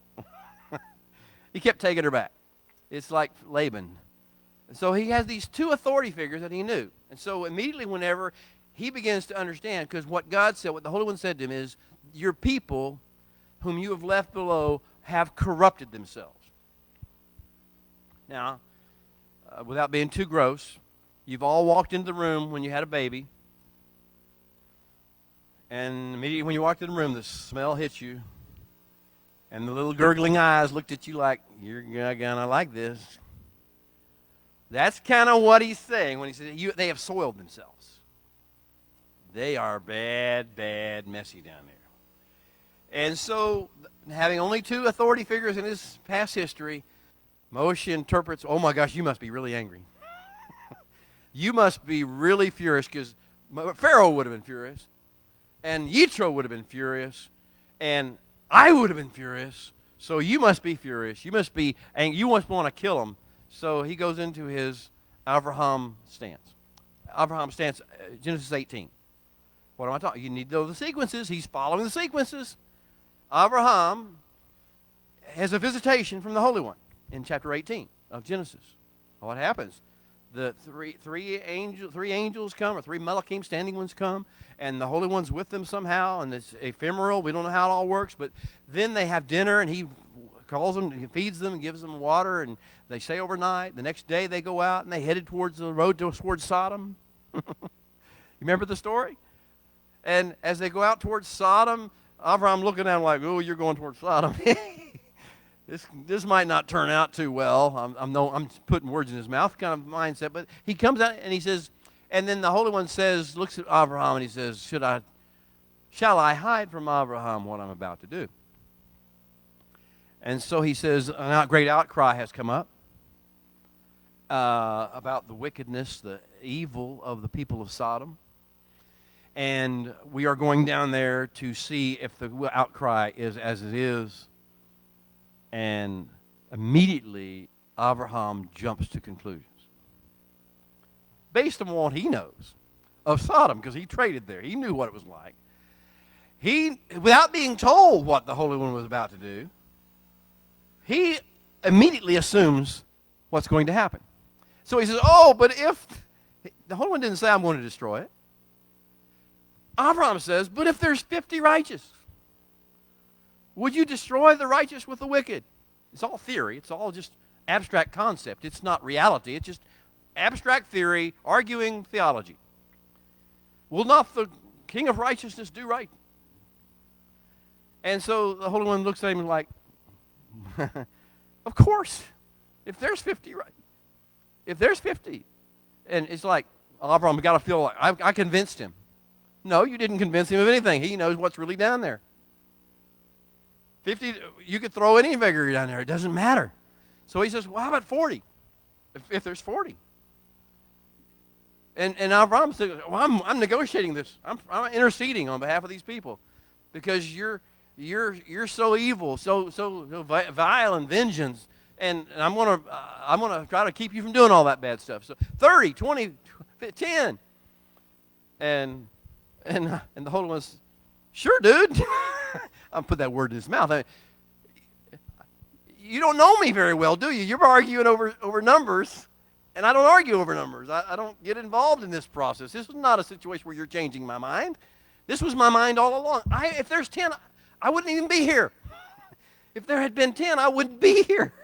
He kept taking her back. It's like Laban. So he has these 2 authority figures that he knew. And so immediately whenever he begins to understand, because what God said, what the Holy One said to him is, your people whom you have left below have corrupted themselves. Now, without being too gross, you've all walked into the room when you had a baby, and immediately when you walked in the room, the smell hit you, and the little gurgling eyes looked at you like, you're gonna like this. That's kind of what he's saying when he says they have soiled themselves. They are bad, messy down there. And so, having only 2 authority figures in his past history, Moshe interprets, oh my gosh, you must be really angry. You must be really furious, because Pharaoh would have been furious, and Yitro would have been furious, and I would have been furious, so you must be furious. You must be angry. You must want to kill him. So he goes into his Avraham stance. Genesis 18. What am I talking? You need to know the sequences. He's following the sequences. Abraham has a visitation from the Holy One in chapter 18 of Genesis. What happens? The three angels come, or 3 Malachim, standing ones come, and the Holy One's with them somehow, and it's ephemeral. We don't know how it all works, but then they have dinner, and he calls them, he feeds them, and gives them water, and they stay overnight. The next day they go out, and they headed towards the road towards Sodom. You remember the story? And as they go out towards Sodom, Abraham looking at him like, oh, you're going towards Sodom. This might not turn out too well. I'm putting words in his mouth kind of mindset. But he comes out and he says, and then the Holy One says, looks at Abraham and he says, shall I hide from Abraham what I'm about to do? And so he says, a great outcry has come up about the wickedness, the evil of the people of Sodom. And we are going down there to see if the outcry is as it is. And immediately, Abraham jumps to conclusions. Based on what he knows of Sodom, because he traded there. He knew what it was like. Without being told what the Holy One was about to do, he immediately assumes what's going to happen. So he says, but if... The Holy One didn't say, I'm going to destroy it. Abraham says, but if there's 50 righteous, would you destroy the righteous with the wicked? It's all theory. It's all just abstract concept. It's not reality. It's just abstract theory arguing theology. Will not the King of righteousness do right? And so the Holy One looks at him like, of course. If there's 50, right? If there's 50. And it's like, Abraham got to feel like, I convinced him. No, you didn't convince him of anything. He knows what's really down there. 50, you could throw any figure down there. It doesn't matter. So he says, well, how about 40? If there's 40. And Abraham said, well, I'm negotiating this. I'm interceding on behalf of these people because you're so evil, so vile and vengeance, and I'm gonna try to keep you from doing all that bad stuff. So 30, 20, 10, and the Holy One's, sure, dude. I'll put that word in his mouth. You don't know me very well, do you? You're arguing over numbers, and I don't argue over numbers. I don't get involved in this process. This was not a situation where you're changing my mind. This was my mind all along. If there's 10, I wouldn't even be here. If there had been 10, I wouldn't be here.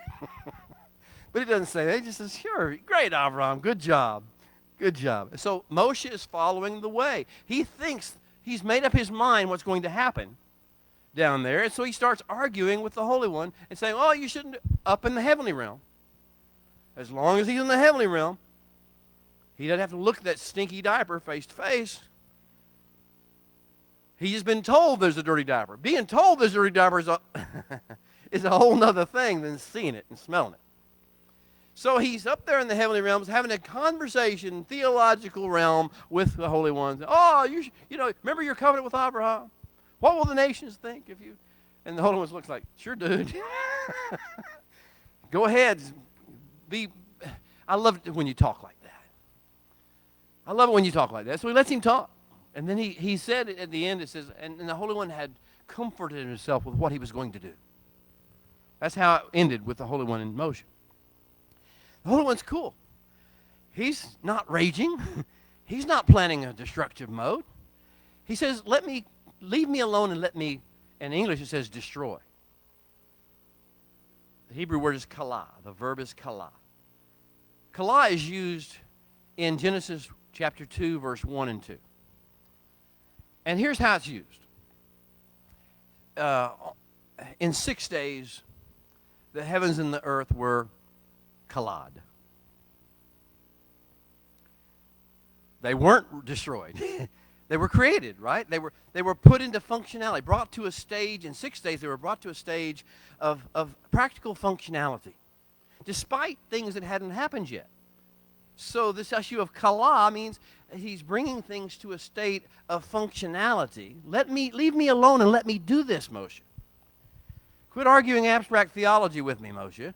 But he doesn't say that. He just says, sure, great, Abraham, good job. Good job. So Moshe is following the way. He thinks he's made up his mind what's going to happen down there. And so he starts arguing with the Holy One and saying, oh, you shouldn't, up in the heavenly realm. As long as he's in the heavenly realm, he doesn't have to look at that stinky diaper face to face. He's been told there's a dirty diaper. Being told there's a dirty diaper is a whole other thing than seeing it and smelling it. So he's up there in the heavenly realms having a conversation, theological realm with the Holy One. Oh, you know, remember your covenant with Abraham? What will the nations think if you? And the Holy One looks like, sure, dude. Go ahead. I love it when you talk like that. I love it when you talk like that. So he lets him talk. And then he said at the end, it says, and the Holy One had comforted himself with what he was going to do. That's how it ended with the Holy One and Moshe. The Holy One's cool. He's not raging. He's not planning a destructive mode. He says, leave me alone and let me, in English it says destroy. The Hebrew word is kala. The verb is kala. Kala is used in Genesis chapter 2, verse 1 and 2. And here's how it's used. In 6 days, the heavens and the earth were kalad. They weren't destroyed. They were created, right? They were put into functionality, brought to a stage. In 6 days, they were brought to a stage of practical functionality, despite things that hadn't happened yet. So this issue of kala means he's bringing things to a state of functionality. Leave me alone and let me do this, Moshe. Quit arguing abstract theology with me, Moshe.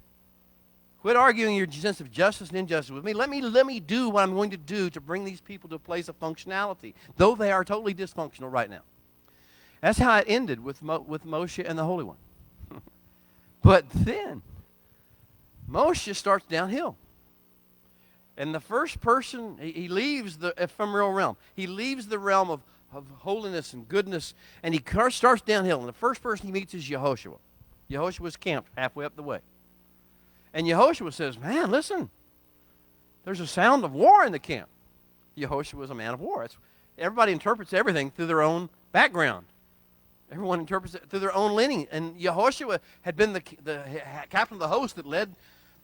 Quit arguing your sense of justice and injustice with me. Let me do what I'm going to do to bring these people to a place of functionality, though they are totally dysfunctional right now. That's how it ended with Moshe and the Holy One. But then, Moshe starts downhill. And the first person, he leaves the ephemeral realm. He leaves the realm of holiness and goodness, and he starts downhill. And the first person he meets is Yehoshua. Yehoshua's camped halfway up the way. And Yehoshua says, man, listen, there's a sound of war in the camp. Yehoshua was a man of war. Everybody interprets everything through their own background. Everyone interprets it through their own lineage. And Yehoshua had been the captain of the host that led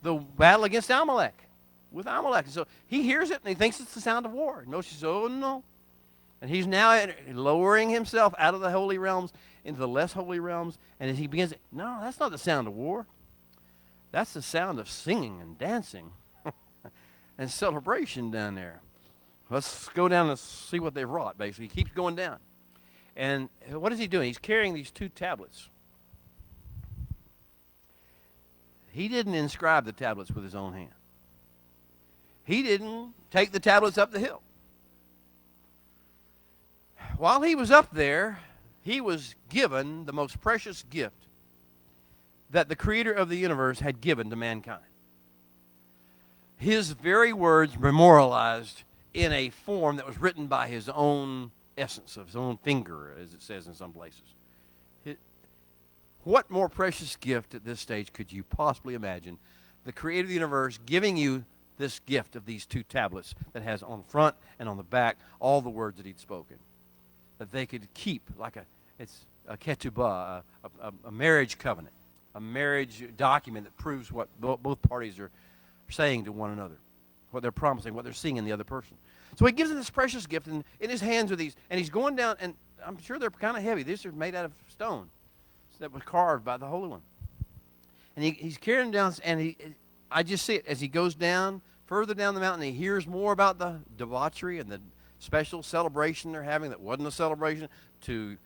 the battle against Amalek, with Amalek. And so he hears it, and he thinks it's the sound of war. And Moshe says, oh, no. And he's now lowering himself out of the holy realms into the less holy realms. And as he begins, no, that's not the sound of war. That's the sound of singing and dancing and celebration down there. Let's go down and see what they've wrought, basically. He keeps going down. And what is he doing? He's carrying these 2 tablets. He didn't inscribe the tablets with his own hand. He didn't take the tablets up the hill. While he was up there, he was given the most precious gift that the creator of the universe had given to mankind. His very words memorialized in a form that was written by his own essence, of his own finger, as it says in some places. What more precious gift at this stage could you possibly imagine? The creator of the universe giving you this gift of these 2 tablets that has on the front and on the back all the words that he'd spoken, that they could keep like it's a ketubah, a marriage covenant, a marriage document that proves what both parties are saying to one another, what they're promising, what they're seeing in the other person. So he gives him this precious gift, and in his hands are these, and he's going down, and I'm sure they're kind of heavy. These are made out of stone that was carved by the Holy One. And he's carrying them down, and I just see it as he goes down, further down the mountain, he hears more about the debauchery and the special celebration they're having that wasn't a celebration, to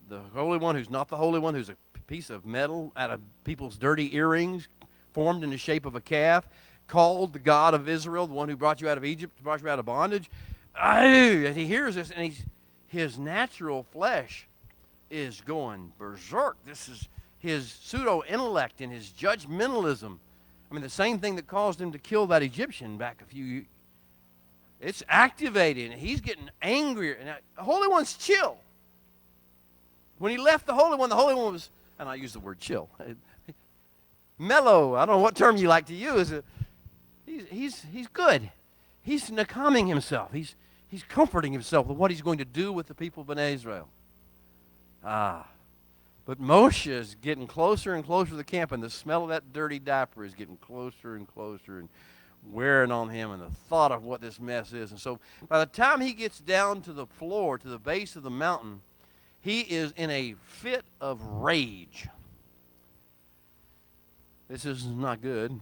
the Holy One who's not the Holy One, who's a piece of metal out of people's dirty earrings, formed in the shape of a calf, called the God of Israel, the one who brought you out of Egypt, brought you out of bondage. And he hears this, and his natural flesh is going berserk. This is his pseudo-intellect and his judgmentalism. I mean, the same thing that caused him to kill that Egyptian back a few years. It's activated, and he's getting angrier. And the Holy One's chill. When he left the Holy One was, and I use the word chill, mellow. I don't know what term you like to use. He's good. He's calming himself. He's comforting himself with what he's going to do with the people of Bnei Israel. But Moshe is getting closer and closer to the camp, and the smell of that dirty diaper is getting closer and closer and wearing on him, and the thought of what this mess is. And so by the time he gets down to the floor, to the base of the mountain, he is in a fit of rage. This is not good.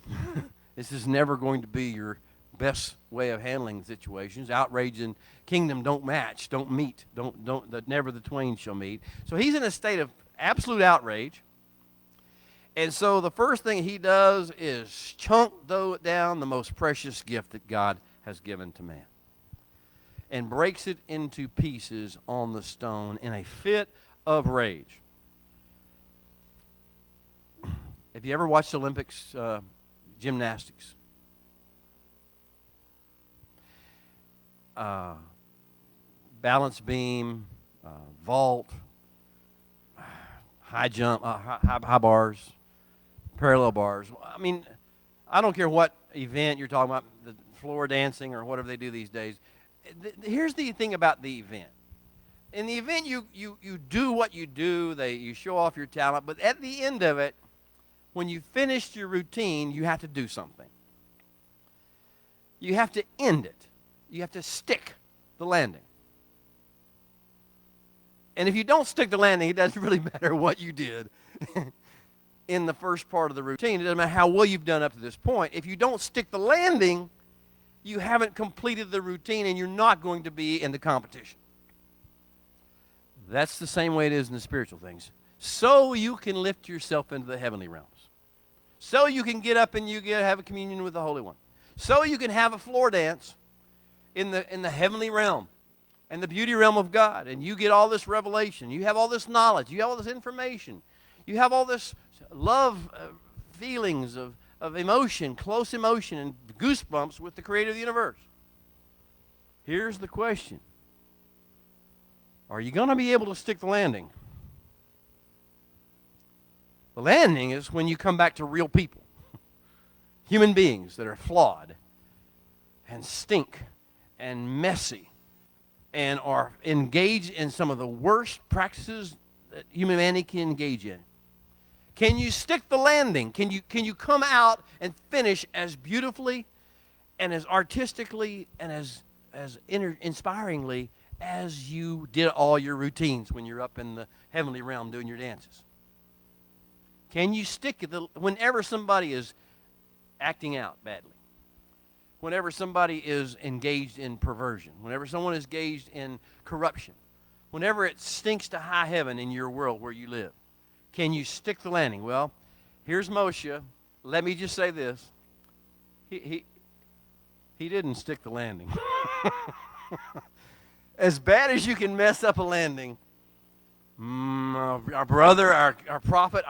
This is never going to be your best way of handling situations. Outrage and kingdom don't match, don't meet, that never the twain shall meet. So he's in a state of absolute outrage. And so the first thing he does is chunk down the most precious gift that God has given to man, and breaks it into pieces on the stone in a fit of rage. Have you ever watched Olympics gymnastics? Balance beam, vault, high jump, high bars, parallel bars. I mean, I don't care what event you're talking about, the floor dancing or whatever they do these days. Here's the thing about the event. In the event, you do what you do. You show off your talent. But at the end of it, when you finished your routine, you have to do something. You have to end it. You have to stick the landing. And if you don't stick the landing, it doesn't really matter what you did in the first part of the routine. It doesn't matter how well you've done up to this point. If you don't stick the landing, you haven't completed the routine, and you're not going to be in the competition. That's the same way it is in the spiritual things. So you can lift yourself into the heavenly realms. So you can get up and have a communion with the Holy One. So you can have a floor dance in the heavenly realm and the beauty realm of God, and you get all this revelation. You have all this knowledge. You have all this information. You have all this love feelings of emotion, close emotion, and goosebumps with the Creator of the universe. Here's the question. Are you going to be able to stick the landing? The landing is when you come back to real people. Human beings that are flawed and stink and messy and are engaged in some of the worst practices that humanity can engage in. Can you stick the landing? Can you come out and finish as beautifully and as artistically and as inspiringly as you did all your routines when you're up in the heavenly realm doing your dances? Can you stick it whenever somebody is acting out badly? Whenever somebody is engaged in perversion? Whenever someone is engaged in corruption? Whenever it stinks to high heaven in your world where you live? Can you stick the landing? Well, here's Moshe. Let me just say this. He didn't stick the landing. As bad as you can mess up a landing, our brother, our prophet,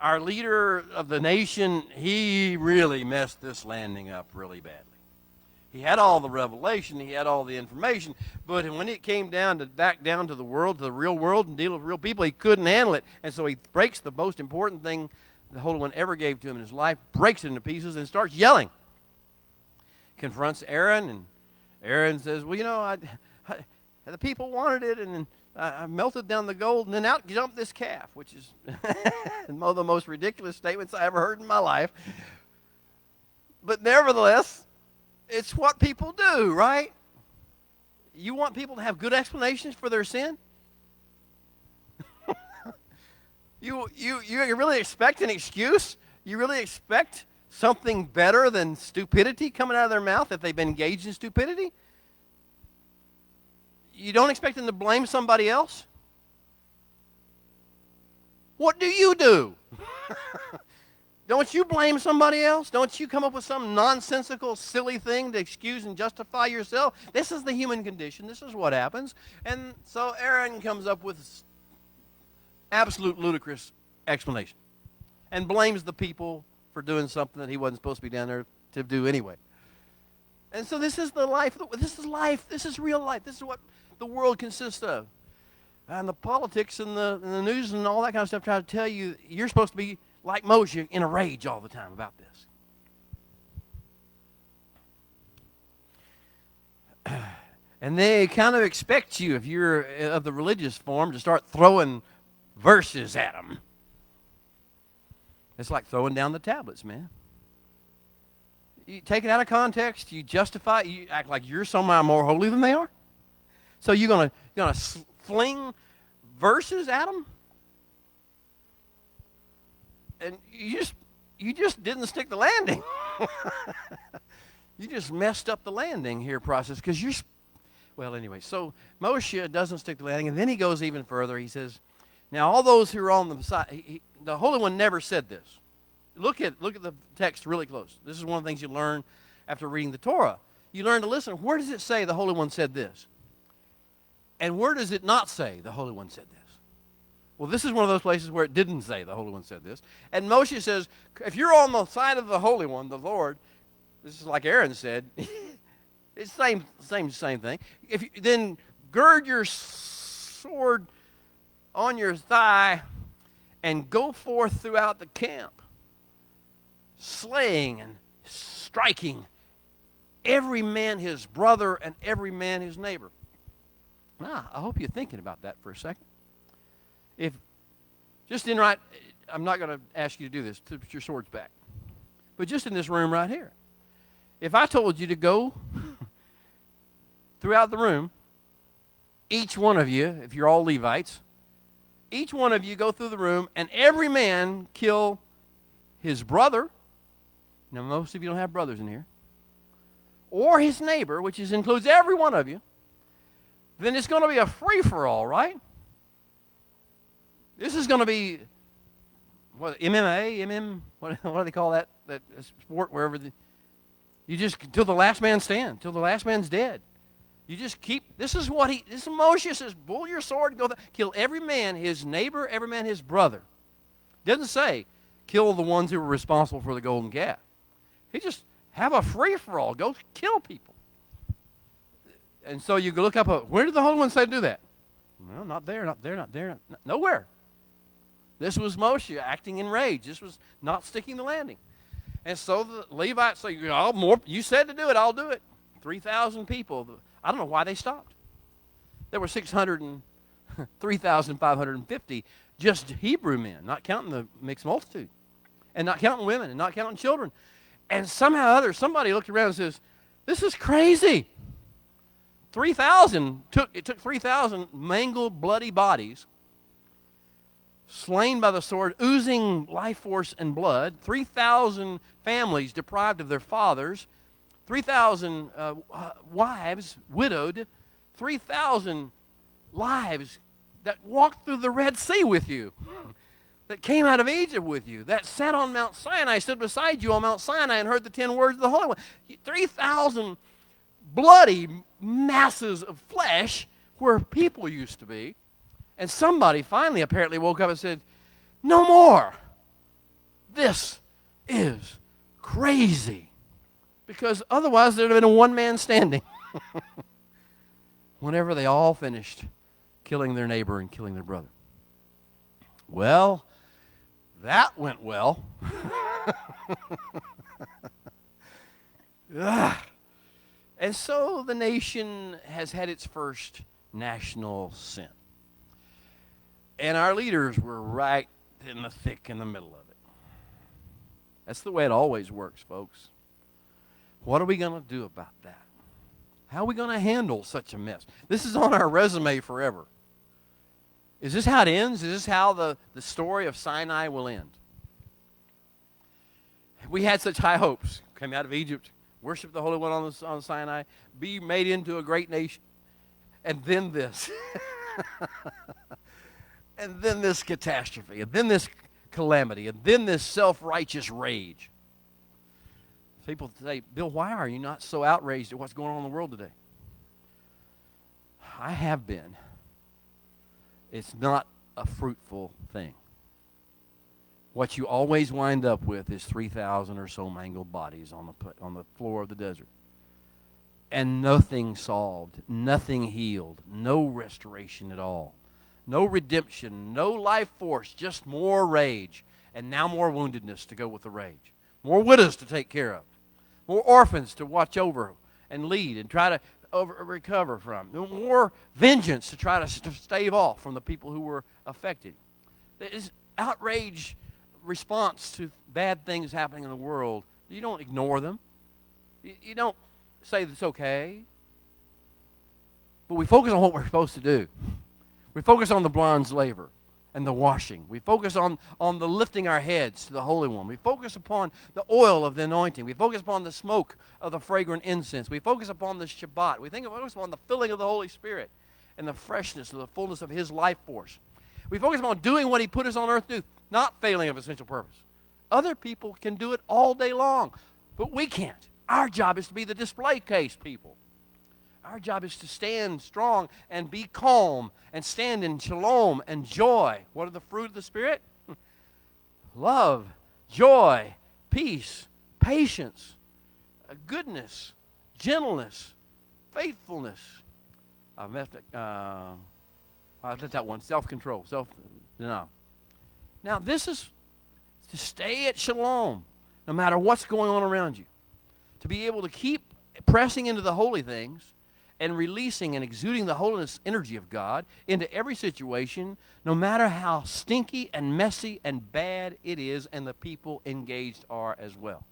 our leader of the nation, he really messed this landing up really badly. He had all the revelation, he had all the information, but when it came back down to the world, to the real world, and deal with real people, he couldn't handle it. And so he breaks the most important thing the Holy One ever gave to him in his life, breaks it into pieces and starts yelling. Confronts Aaron, and Aaron says, well, the people wanted it, and I melted down the gold, and then out jumped this calf, which is one of the most ridiculous statements I ever heard in my life. But nevertheless, it's what people do, right? You want people to have good explanations for their sin? You really expect an excuse? You really expect something better than stupidity coming out of their mouth if they've been engaged in stupidity? You don't expect them to blame somebody else? What do you do? Don't you blame somebody else? Don't you come up with some nonsensical, silly thing to excuse and justify yourself? This is the human condition. This is what happens. And so Aaron comes up with absolute ludicrous explanation and blames the people for doing something that he wasn't supposed to be down there to do anyway. And so this is the life. This is life. This is real life. This is what the world consists of. And the politics and the news and all that kind of stuff try to tell you you're supposed to be like Moshe, in a rage all the time about this. And they kind of expect you, if you're of the religious form, to start throwing verses at them. It's like throwing down the tablets, man. You take it out of context, you justify it, you act like you're somehow more holy than they are. So you're gonna fling verses at them? And you just didn't stick the landing. You just messed up the landing here process because well, anyway. So Moshe doesn't stick the landing, and then he goes even further. He says, now all those who are on the side, the Holy One never said this. Look at the text really close. This is one of the things you learn after reading the Torah. You learn to listen. Where does it say the Holy One said this? And where does it not say the Holy One said this? Well, this is one of those places where it didn't say the Holy One said this. And Moshe says, if you're on the side of the Holy One, the Lord, this is like Aaron said, it's the same thing. Then gird your sword on your thigh and go forth throughout the camp, slaying and striking every man his brother and every man his neighbor. Now, I hope you're thinking about that for a second. I'm not going to ask you to do this, to put your swords back. But just in this room right here, if I told you to go throughout the room, each one of you, if you're all Levites, each one of you go through the room and every man kill his brother. Now, most of you don't have brothers in here. Or his neighbor, which includes every one of you. Then it's going to be a free-for-all, right? This is going to be, MMA, what do they call that sport, wherever till the last man stands, till the last man's dead. You just keep, this is Moshe says, pull your sword, kill every man his neighbor, every man his brother. It doesn't say, kill the ones who were responsible for the golden calf. He just, have a free-for-all, go kill people. And so you look up, where did the Holy One say to do that? Well, not there, nowhere. This was Moshe acting in rage. This was not sticking the landing. And so the Levites say, you said to do it, I'll do it. 3,000 people. I don't know why they stopped. There were 3,550 just Hebrew men, not counting the mixed multitude, and not counting women, and not counting children. And somehow or other, somebody looked around and says, this is crazy. 3,000, it took 3,000 mangled, bloody bodies, slain by the sword, oozing life force and blood, 3,000 families deprived of their fathers, 3,000 wives widowed, 3,000 lives that walked through the Red Sea with you, that came out of Egypt with you, that sat on Mount Sinai, stood beside you on Mount Sinai and heard the 10 words of the Holy One. 3,000 bloody masses of flesh where people used to be. And somebody finally apparently woke up and said, no more. This is crazy. Because otherwise there would have been a one man standing. Whenever they all finished killing their neighbor and killing their brother. Well, That went well. And so the nation has had its first national sin. And our leaders were right in the thick in the middle of it. That's the way it always works, folks. What are we going to do about that? How are we going to handle such a mess? This is on our resume forever. Is this how it ends? Is this how the story of Sinai will end? We had such high hopes. Came out of Egypt, worship the Holy One on Sinai, be made into a great nation. And then this. And then this catastrophe. And then this calamity. And then this self-righteous rage. People say, Bill, why are you not so outraged at what's going on in the world today? I have been. It's not a fruitful thing. What you always wind up with is 3,000 or so mangled bodies on the floor of the desert. And nothing solved, nothing healed, no restoration at all. No redemption, no life force, just more rage. And now more woundedness to go with the rage. More widows to take care of. More orphans to watch over and lead and try to recover from. More vengeance to try to stave off from the people who were affected. This outrage response to bad things happening in the world, you don't ignore them. You don't say it's okay. But we focus on what we're supposed to do. We focus on the bronze laver and the washing. We focus on the lifting our heads to the Holy One. We focus upon the oil of the anointing. We focus upon the smoke of the fragrant incense. We focus upon the Shabbat. We focus upon the filling of the Holy Spirit and the freshness and the fullness of His life force. We focus upon doing what He put us on earth to do, not failing of essential purpose. Other people can do it all day long, but we can't. Our job is to be the display case people. Our job is to stand strong and be calm and stand in shalom and joy. What are the fruit of the Spirit? Love, joy, peace, patience, goodness, gentleness, faithfulness. I left that one. Self-control. Now, this is to stay at shalom no matter what's going on around you. To be able to keep pressing into the holy things and releasing and exuding the holiness energy of God into every situation, no matter how stinky and messy and bad it is, and the people engaged are as well.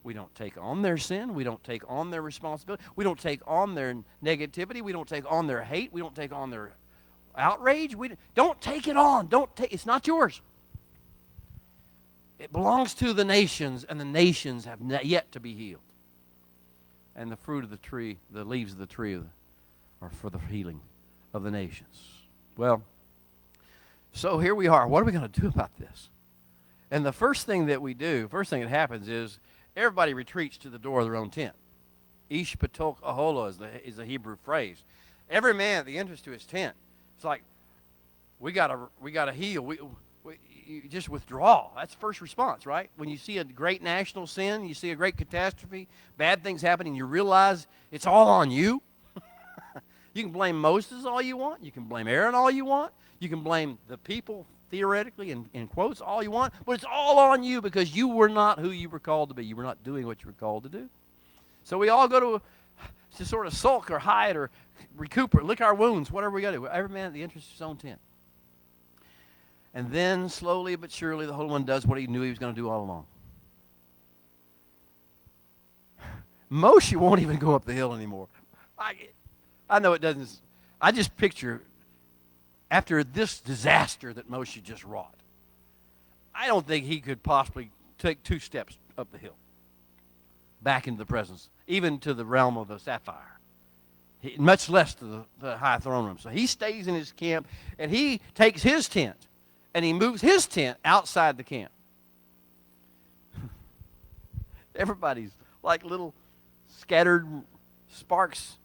We don't take on their sin. We don't take on their responsibility. We don't take on their negativity. We don't take on their hate. We don't take on their outrage. We don't take it on. It's not yours. It belongs to the nations, and the nations have yet to be healed. And the fruit of the tree, the leaves of the tree are for the healing of the nations. Well, so here we are. What are we going to do about this? And the first thing that happens is everybody retreats to the door of their own tent. Ish patok ahola is the Hebrew phrase. Every man at the entrance to his tent. It's like, we gotta heal. You just withdraw. That's first response, right? When you see a great national sin, you see a great catastrophe, bad things happening, you realize it's all on you. You can blame Moses all you want. You can blame Aaron all you want. You can blame the people, theoretically, in quotes, all you want. But it's all on you because you were not who you were called to be. You were not doing what you were called to do. So we all go to sort of sulk or hide or recoup or lick our wounds, whatever we got to do. Every man at the entrance of his own tent. And then, slowly but surely, the Holy One does what He knew He was going to do all along. Moshe won't even go up the hill anymore. I know it doesn't. I just picture, after this disaster that Moshe just wrought, I don't think he could possibly take 2 steps up the hill, back into the presence, even to the realm of the sapphire, much less to the high throne room. So he stays in his camp, and he takes his tent, and he moves his tent outside the camp. Everybody's like little scattered sparks.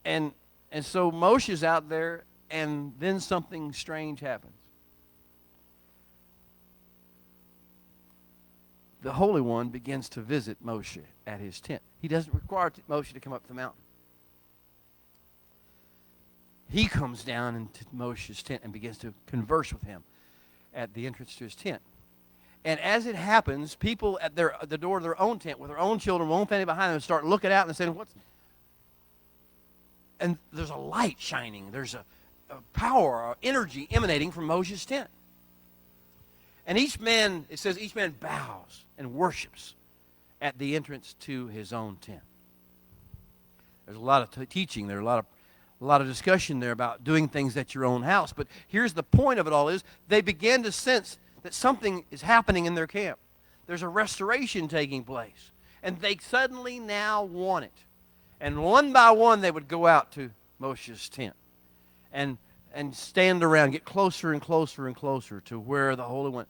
And so Moshe's out there, and then something strange happens. The Holy One begins to visit Moshe at his tent. He doesn't require Moshe to come up the mountain. He comes down into Moshe's tent and begins to converse with him. at the entrance to his tent. And as it happens, people at the door of their own tent with their own children, their own family behind them, start looking out and saying, "What's?" And there's a light shining. There's a power or energy emanating from Moshe's tent. And each man, it says, each man bows and worships at the entrance to his own tent. There's a lot of teaching there, a lot of discussion there about doing things at your own house. But here's the point of it all is they began to sense that something is happening in their camp. There's a restoration taking place. And they suddenly now want it. And one by one they would go out to Moshe's tent and stand around, get closer and closer and closer to where the Holy One.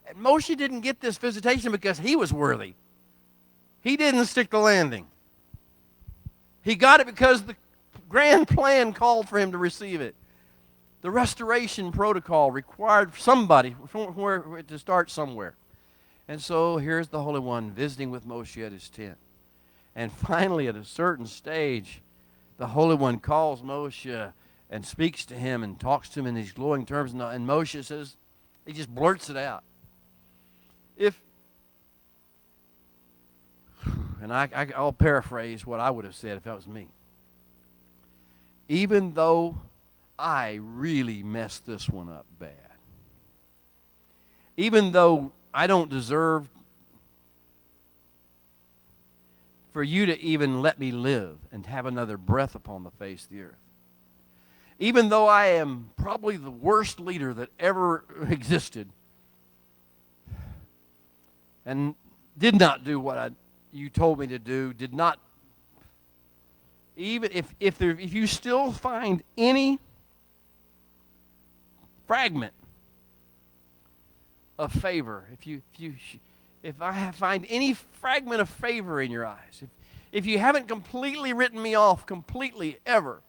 And Moshe didn't get this visitation because he was worthy. He didn't stick the landing. He got it because the grand plan called for him to receive it. The restoration protocol required somebody to start somewhere. And so here's the Holy One visiting with Moshe at his tent. And finally, at a certain stage, the Holy One calls Moshe and speaks to him and talks to him in these glowing terms. And Moshe says, he just blurts it out. I'll paraphrase what I would have said if that was me. Even though I really messed this one up bad, even though I don't deserve for you to even let me live and have another breath upon the face of the earth, even though I am probably the worst leader that ever existed and did not do what you told me to do, did not, even if you still find any fragment of favor, if I find any fragment of favor in your eyes, if you haven't completely written me off completely ever,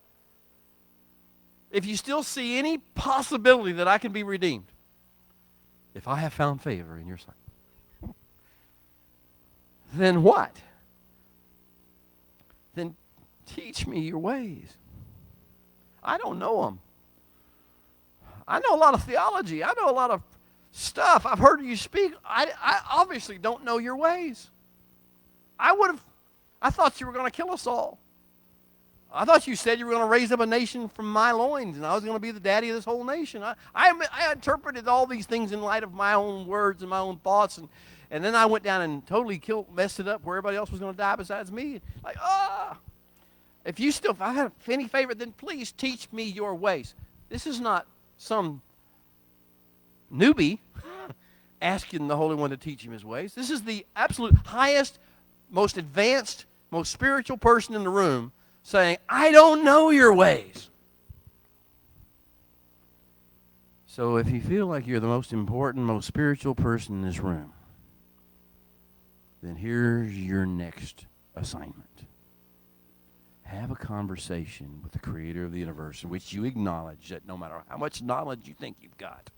if you still see any possibility that I can be redeemed, if I have found favor in your sight, then what? Then teach me your ways. I don't know them. I know a lot of theology. I know a lot of stuff. I've heard you speak. I obviously don't know your ways. I thought you were going to kill us all. I thought you said you were going to raise up a nation from my loins, and I was going to be the daddy of this whole nation. I interpreted all these things in light of my own words and my own thoughts, and then I went down and totally messed it up where everybody else was going to die besides me. Like, if I have any favor, then please teach me your ways. This is not some newbie asking the Holy One to teach him his ways. This is the absolute highest, most advanced, most spiritual person in the room saying, I don't know your ways. So if you feel like you're the most important, most spiritual person in this room, then here's your next assignment. Have a conversation with the Creator of the universe in which you acknowledge that no matter how much knowledge you think you've got,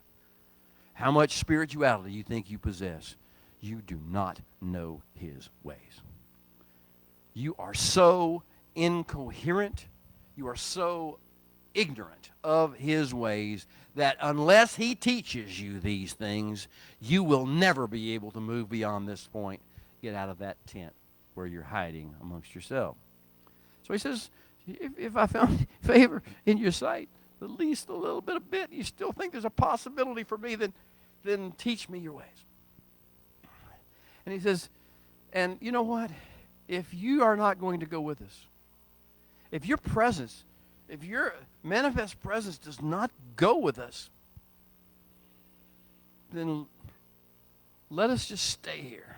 how much spirituality you think you possess, you do not know His ways. You are so incoherent, you are so ignorant of His ways that unless He teaches you these things, you will never be able to move beyond this point. Get out of that tent where you're hiding amongst yourself. So He says, if I found favor in your sight, at least a little bit, you still think there's a possibility for me, then teach me your ways. And He says, and you know what? If you are not going to go with us, if your presence, if your manifest presence does not go with us, then let us just stay here.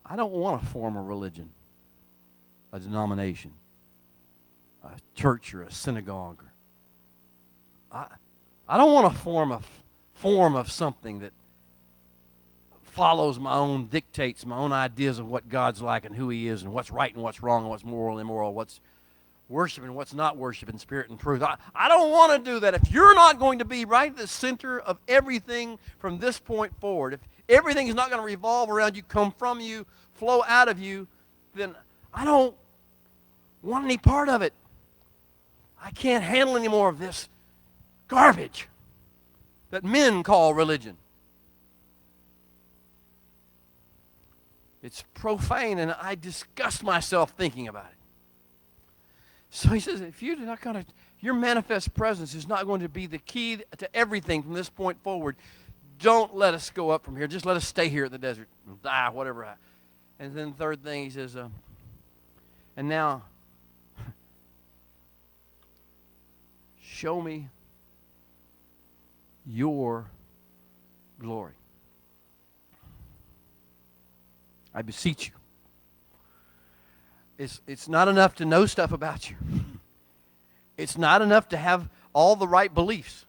I don't want to form a religion, a denomination, a church or a synagogue. I don't want to form a form of something that follows my own dictates, my own ideas of what God's like and who He is and what's right and what's wrong and what's moral and immoral, what's worship and what's not worship in spirit and truth. I don't want to do that. If you're not going to be right at the center of everything from this point forward, if everything is not going to revolve around you, come from you, flow out of you, then I don't want any part of it. I can't handle any more of this garbage. that men call religion. It's profane, and I disgust myself thinking about it. So he says, if you're not going to, your manifest presence is not going to be the key to everything from this point forward. Don't let us go up from here. Just let us stay here at the desert and die, whatever. And then the third thing, he says, and now, show me your glory. I beseech you. It's not enough to know stuff about you. It's not enough to have all the right beliefs.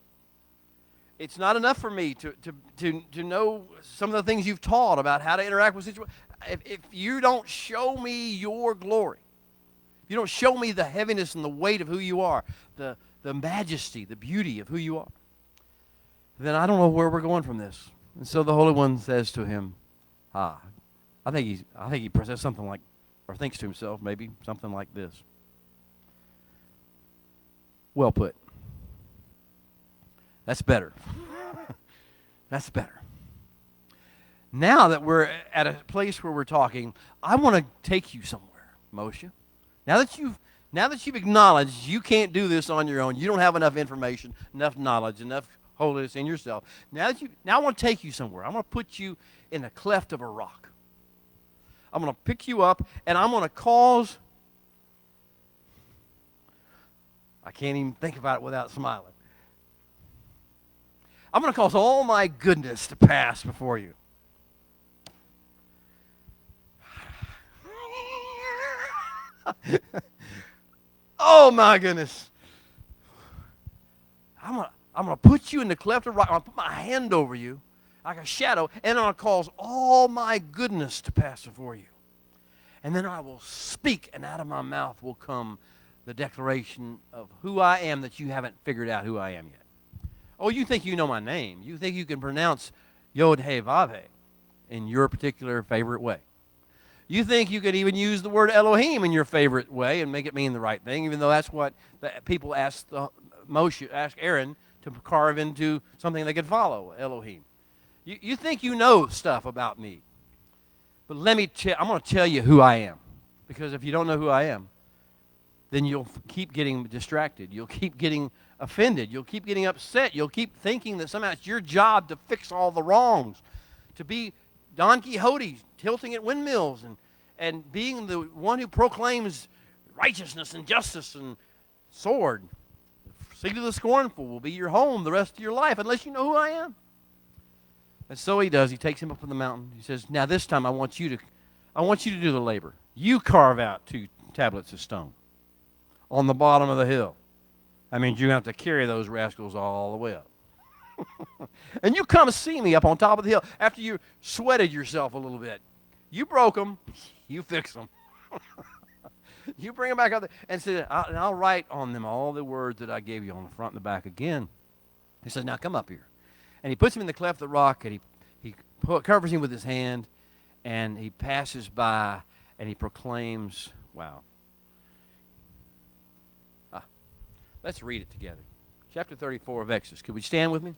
It's not enough for me to know some of the things you've taught about how to interact with situations. If you don't show me your glory, if you don't show me the heaviness and the weight of who you are, the majesty, the beauty of who you are, then I don't know where we're going from this. And so the Holy One says to him, I think he says something like, or thinks to himself maybe, something like this. Well put. That's better. That's better. Now that we're at a place where we're talking, I want to take you somewhere, Moshe. Now that you've acknowledged you can't do this on your own, you don't have enough information, enough knowledge, enough holiness in yourself. Now I want to take you somewhere. I'm going to put you in the cleft of a rock. I'm going to pick you up, and I'm going to cause, I can't even think about it without smiling. I'm going to cause all my goodness to pass before you. Oh my goodness. I'm going to put you in the cleft of the rock. I'm going to put my hand over you like a shadow, and I'm going to cause all my goodness to pass before you. And then I will speak, and out of my mouth will come the declaration of who I am that you haven't figured out who I am yet. Oh, you think you know my name. You think you can pronounce Yod He Vav He in your particular favorite way. You think you could even use the word Elohim in your favorite way and make it mean the right thing, even though that's what the people asked Aaron to carve into something they could follow, Elohim. You think you know stuff about me. But I'm going to tell you who I am. Because if you don't know who I am, then you'll keep getting distracted. You'll keep getting offended. You'll keep getting upset. You'll keep thinking that somehow it's your job to fix all the wrongs, to be Don Quixote tilting at windmills and being the one who proclaims righteousness and justice and sword. The seed of the scornful will be your home the rest of your life unless you know who I am. And so he does. He takes him up on the mountain. He says, now this time I want you to do the labor. You carve out 2 tablets of stone on the bottom of the hill. That means you have to carry those rascals all the way up. And you come see me up on top of the hill after you sweated yourself a little bit. You broke them. You fix them. You bring them back up there and say, I'll write on them all the words that I gave you on the front and the back again. He says, now come up here. And he puts him in the cleft of the rock, and he covers him with his hand, and he passes by, and he proclaims, wow. Let's read it together. Chapter 34 of Exodus. Could we stand with me?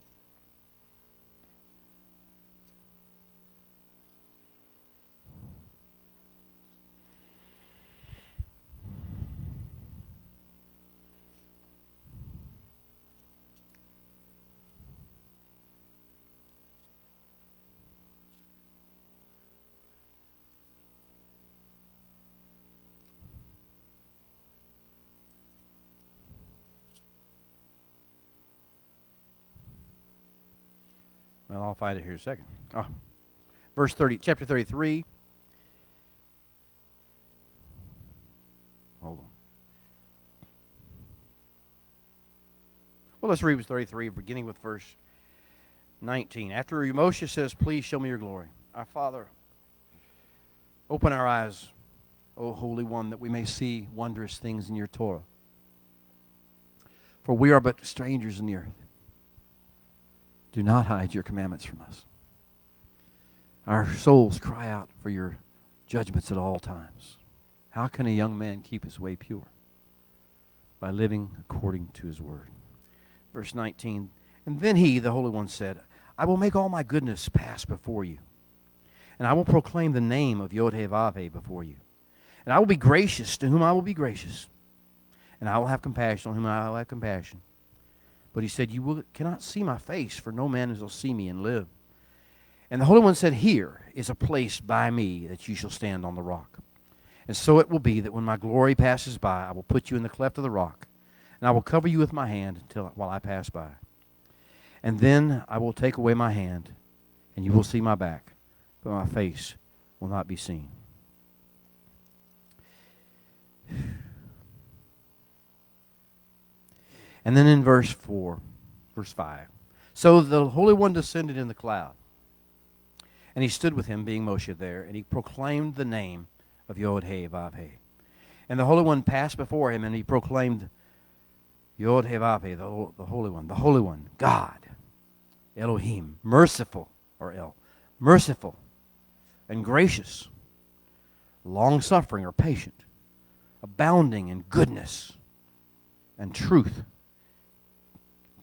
Well, I'll find it here in a second. Verse 30, chapter 33. Hold on. Well, let's read verse 33, beginning with verse 19. After Moshe says, please show me your glory. Our Father, open our eyes, O Holy One, that we may see wondrous things in your Torah. For we are but strangers in the earth. Do not hide your commandments from us. Our souls cry out for your judgments at all times. How can a young man keep his way pure? By living according to his word. Verse 19, And then he, the Holy One, said, I will make all my goodness pass before you, and I will proclaim the name of Yod-Heh-Vav-Heh before you. And I will be gracious to whom I will be gracious, and I will have compassion on whom I will have compassion. But he said, cannot see my face, for no man shall see me and live. And the Holy One said, here is a place by me that you shall stand on the rock. And so it will be that when my glory passes by, I will put you in the cleft of the rock, and I will cover you with my hand while I pass by. And then I will take away my hand, and you will see my back, but my face will not be seen. And then in verse 5, so the Holy One descended in the cloud, and he stood with him, being Moshe there, and he proclaimed the name of Yod-Heh-Vav-Heh. And the Holy One passed before him, and he proclaimed Yod-Heh-Vav-Heh, the Holy One, God, Elohim, merciful, merciful and gracious, long-suffering or patient, abounding in goodness and truth,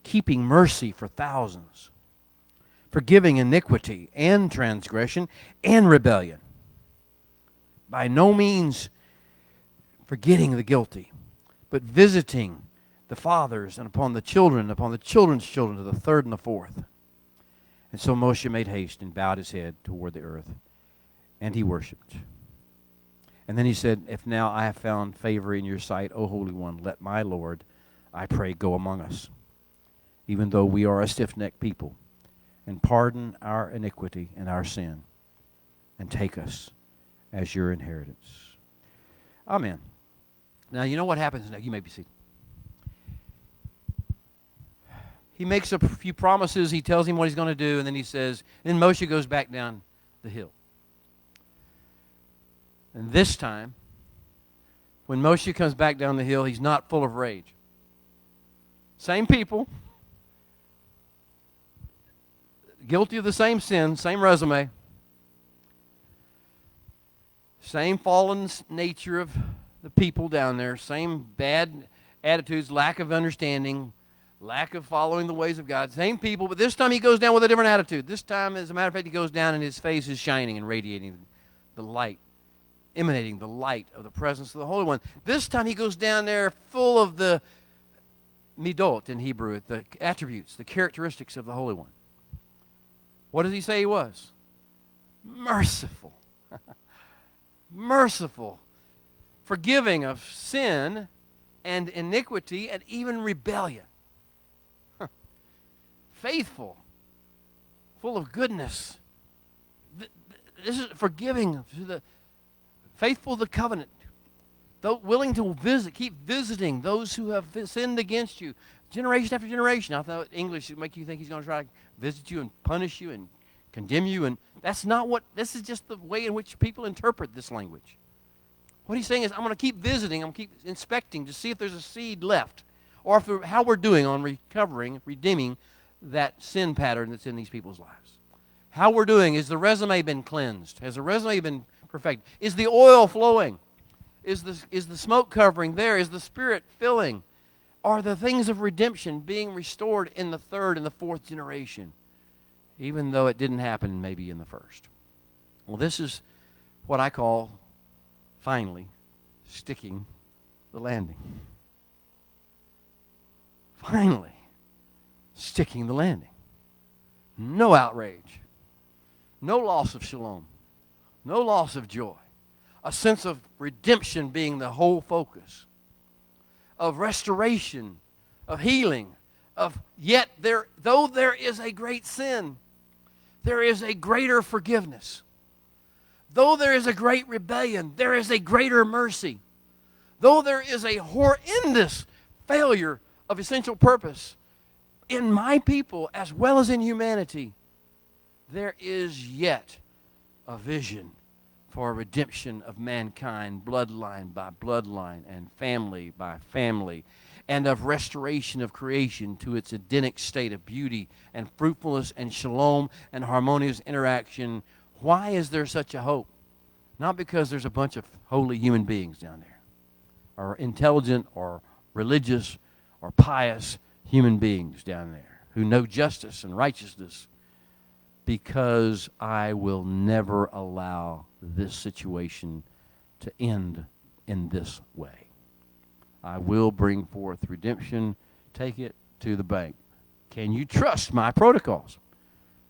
keeping mercy for thousands, forgiving iniquity and transgression and rebellion, by no means forgetting the guilty, but visiting the fathers and upon the children's children to the third and the fourth. And so Moshe made haste and bowed his head toward the earth, and he worshipped. And then he said, if now I have found favor in your sight, O Holy One, let my Lord, I pray, go among us, even though we are a stiff-necked people, and pardon our iniquity and our sin, and take us as your inheritance. Amen. Now, you know what happens now? You may be seated. He makes a few promises. He tells him what he's going to do, and then he says, then Moshe goes back down the hill. And this time, when Moshe comes back down the hill, he's not full of rage. Same people, guilty of the same sin, same resume, same fallen nature of the people down there, same bad attitudes, lack of understanding, lack of following the ways of God. Same people, but this time he goes down with a different attitude. This time, as a matter of fact, he goes down and his face is shining and radiating the light, emanating the light of the presence of the Holy One. This time he goes down there full of the midot in Hebrew, the attributes, the characteristics of the Holy One. What does he say he was? Merciful. Merciful. Forgiving of sin and iniquity and even rebellion. Faithful. Full of goodness. This is forgiving. Faithful to the covenant. Though willing to keep visiting those who have sinned against you. Generation after generation. I thought English would make you think he's going to try to visit you and punish you and condemn you. And that's not what, this is just the way in which people interpret this language. What he's saying is, I'm going to keep visiting, I'm going to keep inspecting to see if there's a seed left. Or how we're doing on recovering, redeeming that sin pattern that's in these people's lives. How we're doing, is the resume been cleansed? Has the resume been perfected? Is the oil flowing? Is the smoke covering there? Is the Spirit filling? Are the things of redemption being restored in the third and the fourth generation, even though it didn't happen maybe in the first? Well, this is what I call, finally, sticking the landing. Finally, sticking the landing. No outrage. No loss of shalom. No loss of joy. A sense of redemption being the whole focus. Of restoration. Of healing. Of yet though there is a great sin, there is a greater forgiveness. Though there is a great rebellion, there is a greater mercy. Though there is a horrendous failure of essential purpose in my people as well as in humanity, there is yet a vision for a redemption of mankind, bloodline by bloodline and family by family, and of restoration of creation to its Edenic state of beauty and fruitfulness and shalom and harmonious interaction. Why is there such a hope? Not because there's a bunch of holy human beings down there, or intelligent or religious or pious human beings down there who know justice and righteousness, because I will never allow this situation to end in this way. I will bring forth redemption. Take it to the bank. Can you trust my protocols?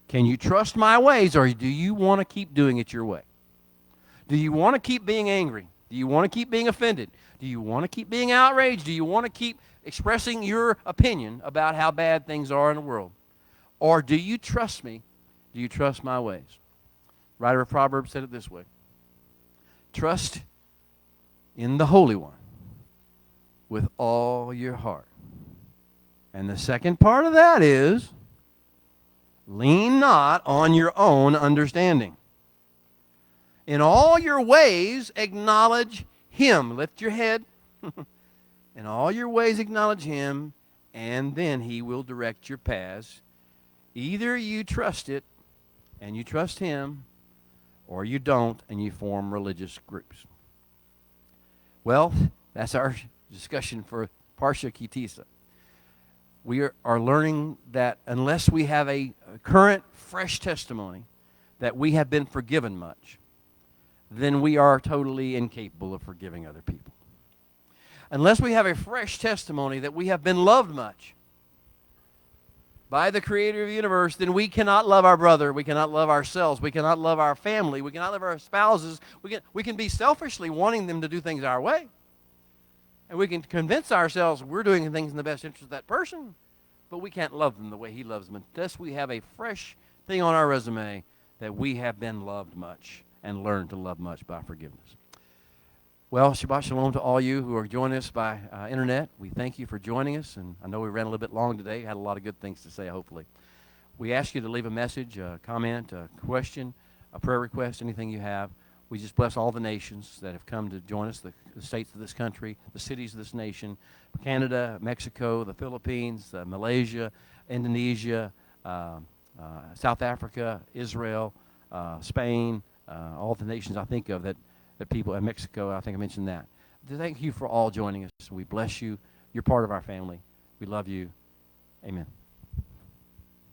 Can you trust my ways, or do you want to keep doing it your way? Do you want to keep being angry? Do you want to keep being offended? Do you want to keep being outraged? Do you want to keep expressing your opinion about how bad things are in the world? Or do you trust me? Do you trust my ways? Writer of Proverbs said it this way: trust in the Holy One with all your heart. And the second part of that is, lean not on your own understanding. In all your ways acknowledge Him. Lift your head. In all your ways acknowledge Him, and then He will direct your paths. Either you trust it and you trust Him, or you don't and you form religious groups. Well, that's our discussion for Parsha Tisa. We are learning that unless we have a current, fresh testimony that we have been forgiven much, then we are totally incapable of forgiving other people. Unless we have a fresh testimony that we have been loved much by the Creator of the universe, then we cannot love our brother, we cannot love ourselves, we cannot love our family, we cannot love our spouses. We can be selfishly wanting them to do things our way. And we can convince ourselves we're doing things in the best interest of that person, but we can't love them the way He loves them unless we have a fresh thing on our resume that we have been loved much and learned to love much by forgiveness. Well, Shabbat Shalom to all you who are joining us by internet. We thank you for joining us, and I know we ran a little bit long today. Had a lot of good things to say, hopefully. We ask you to leave a message, a comment, a question, a prayer request, anything you have. We just bless all the nations that have come to join us, the states of this country, the cities of this nation, Canada, Mexico, the Philippines, Malaysia, Indonesia, South Africa, Israel, Spain, all the nations I think of that people in Mexico, I think I mentioned that. Thank you for all joining us. We bless you. You're part of our family. We love you. Amen.